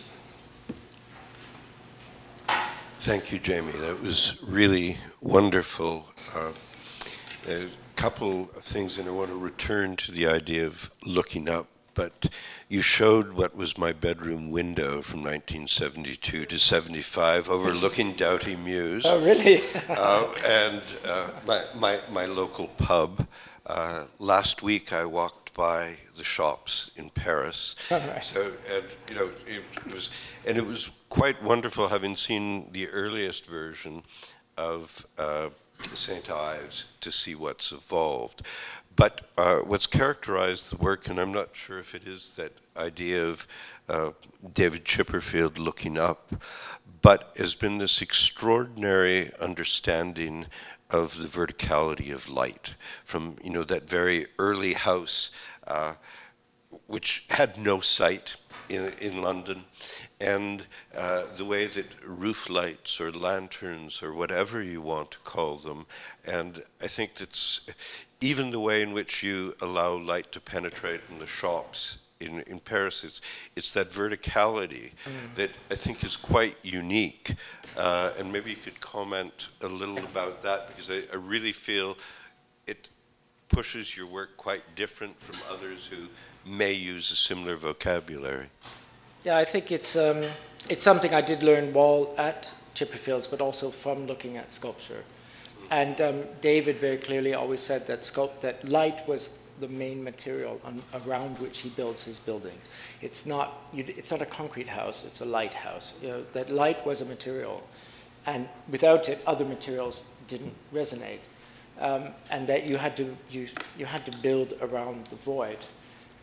Thank you, Jamie. That was really wonderful. A couple of things, and I want to return to the idea of looking up. But you showed what was my bedroom window from 1972 to 75, overlooking Doughty Mews. Oh, really? And my local pub. Last week I walked by the shops in Paris. Right. So, and you know, it was quite wonderful having seen the earliest version of St. Ives to see what's evolved. But what's characterized the work, and I'm not sure if it is that idea of David Chipperfield looking up, but has been this extraordinary understanding of the verticality of light from, you know, that very early house, which had no sight in London, and the way that roof lights or lanterns or whatever you want to call them, and I think that's even the way in which you allow light to penetrate in the shops in Paris, it's that verticality that I think is quite unique. And maybe you could comment a little about that, because I really feel it pushes your work quite different from others who may use a similar vocabulary. Yeah, I think it's something I did learn while at Chipperfield's, but also from looking at sculpture. And David very clearly always said that light was the main material around which he builds his building. It's not a concrete house, it's a lighthouse. You know, that light was a material, and without it, other materials didn't resonate. And that you had to build around the void,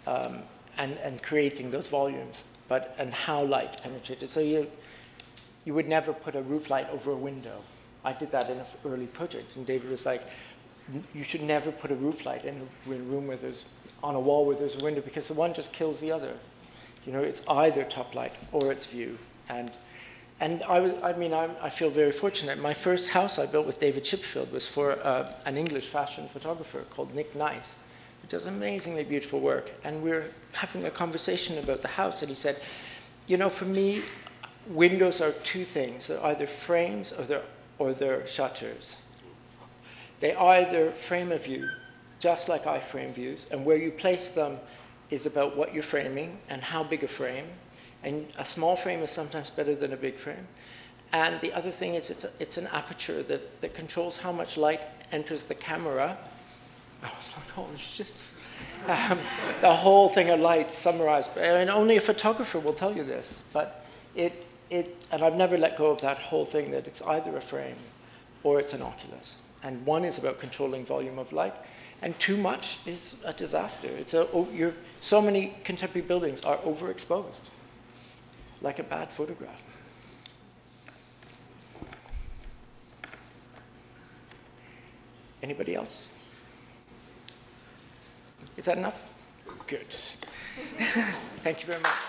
and creating those volumes, and how light penetrated. So you would never put a roof light over a window. I did that in an early project, and David was like, you should never put a roof light in a room where on a wall where there's a window, because the one just kills the other. You know, it's either top light or it's view. And I feel very fortunate. My first house I built with David Chipperfield was for an English fashion photographer called Nick Knight, He does amazingly beautiful work. And we're having a conversation about the house, and he said, you know, for me, windows are two things. They're either frames or they're shutters. They either frame a view, just like I frame views, and where you place them is about what you're framing and how big a frame. And a small frame is sometimes better than a big frame. And the other thing is it's an aperture that controls how much light enters the camera. I was like, holy shit. The whole thing of light summarized. And only a photographer will tell you this. But and I've never let go of that whole thing, that it's either a frame or it's an oculus. And one is about controlling volume of light, and too much is a disaster. So many contemporary buildings are overexposed, like a bad photograph. Anybody else? Is that enough? Good. Thank you very much.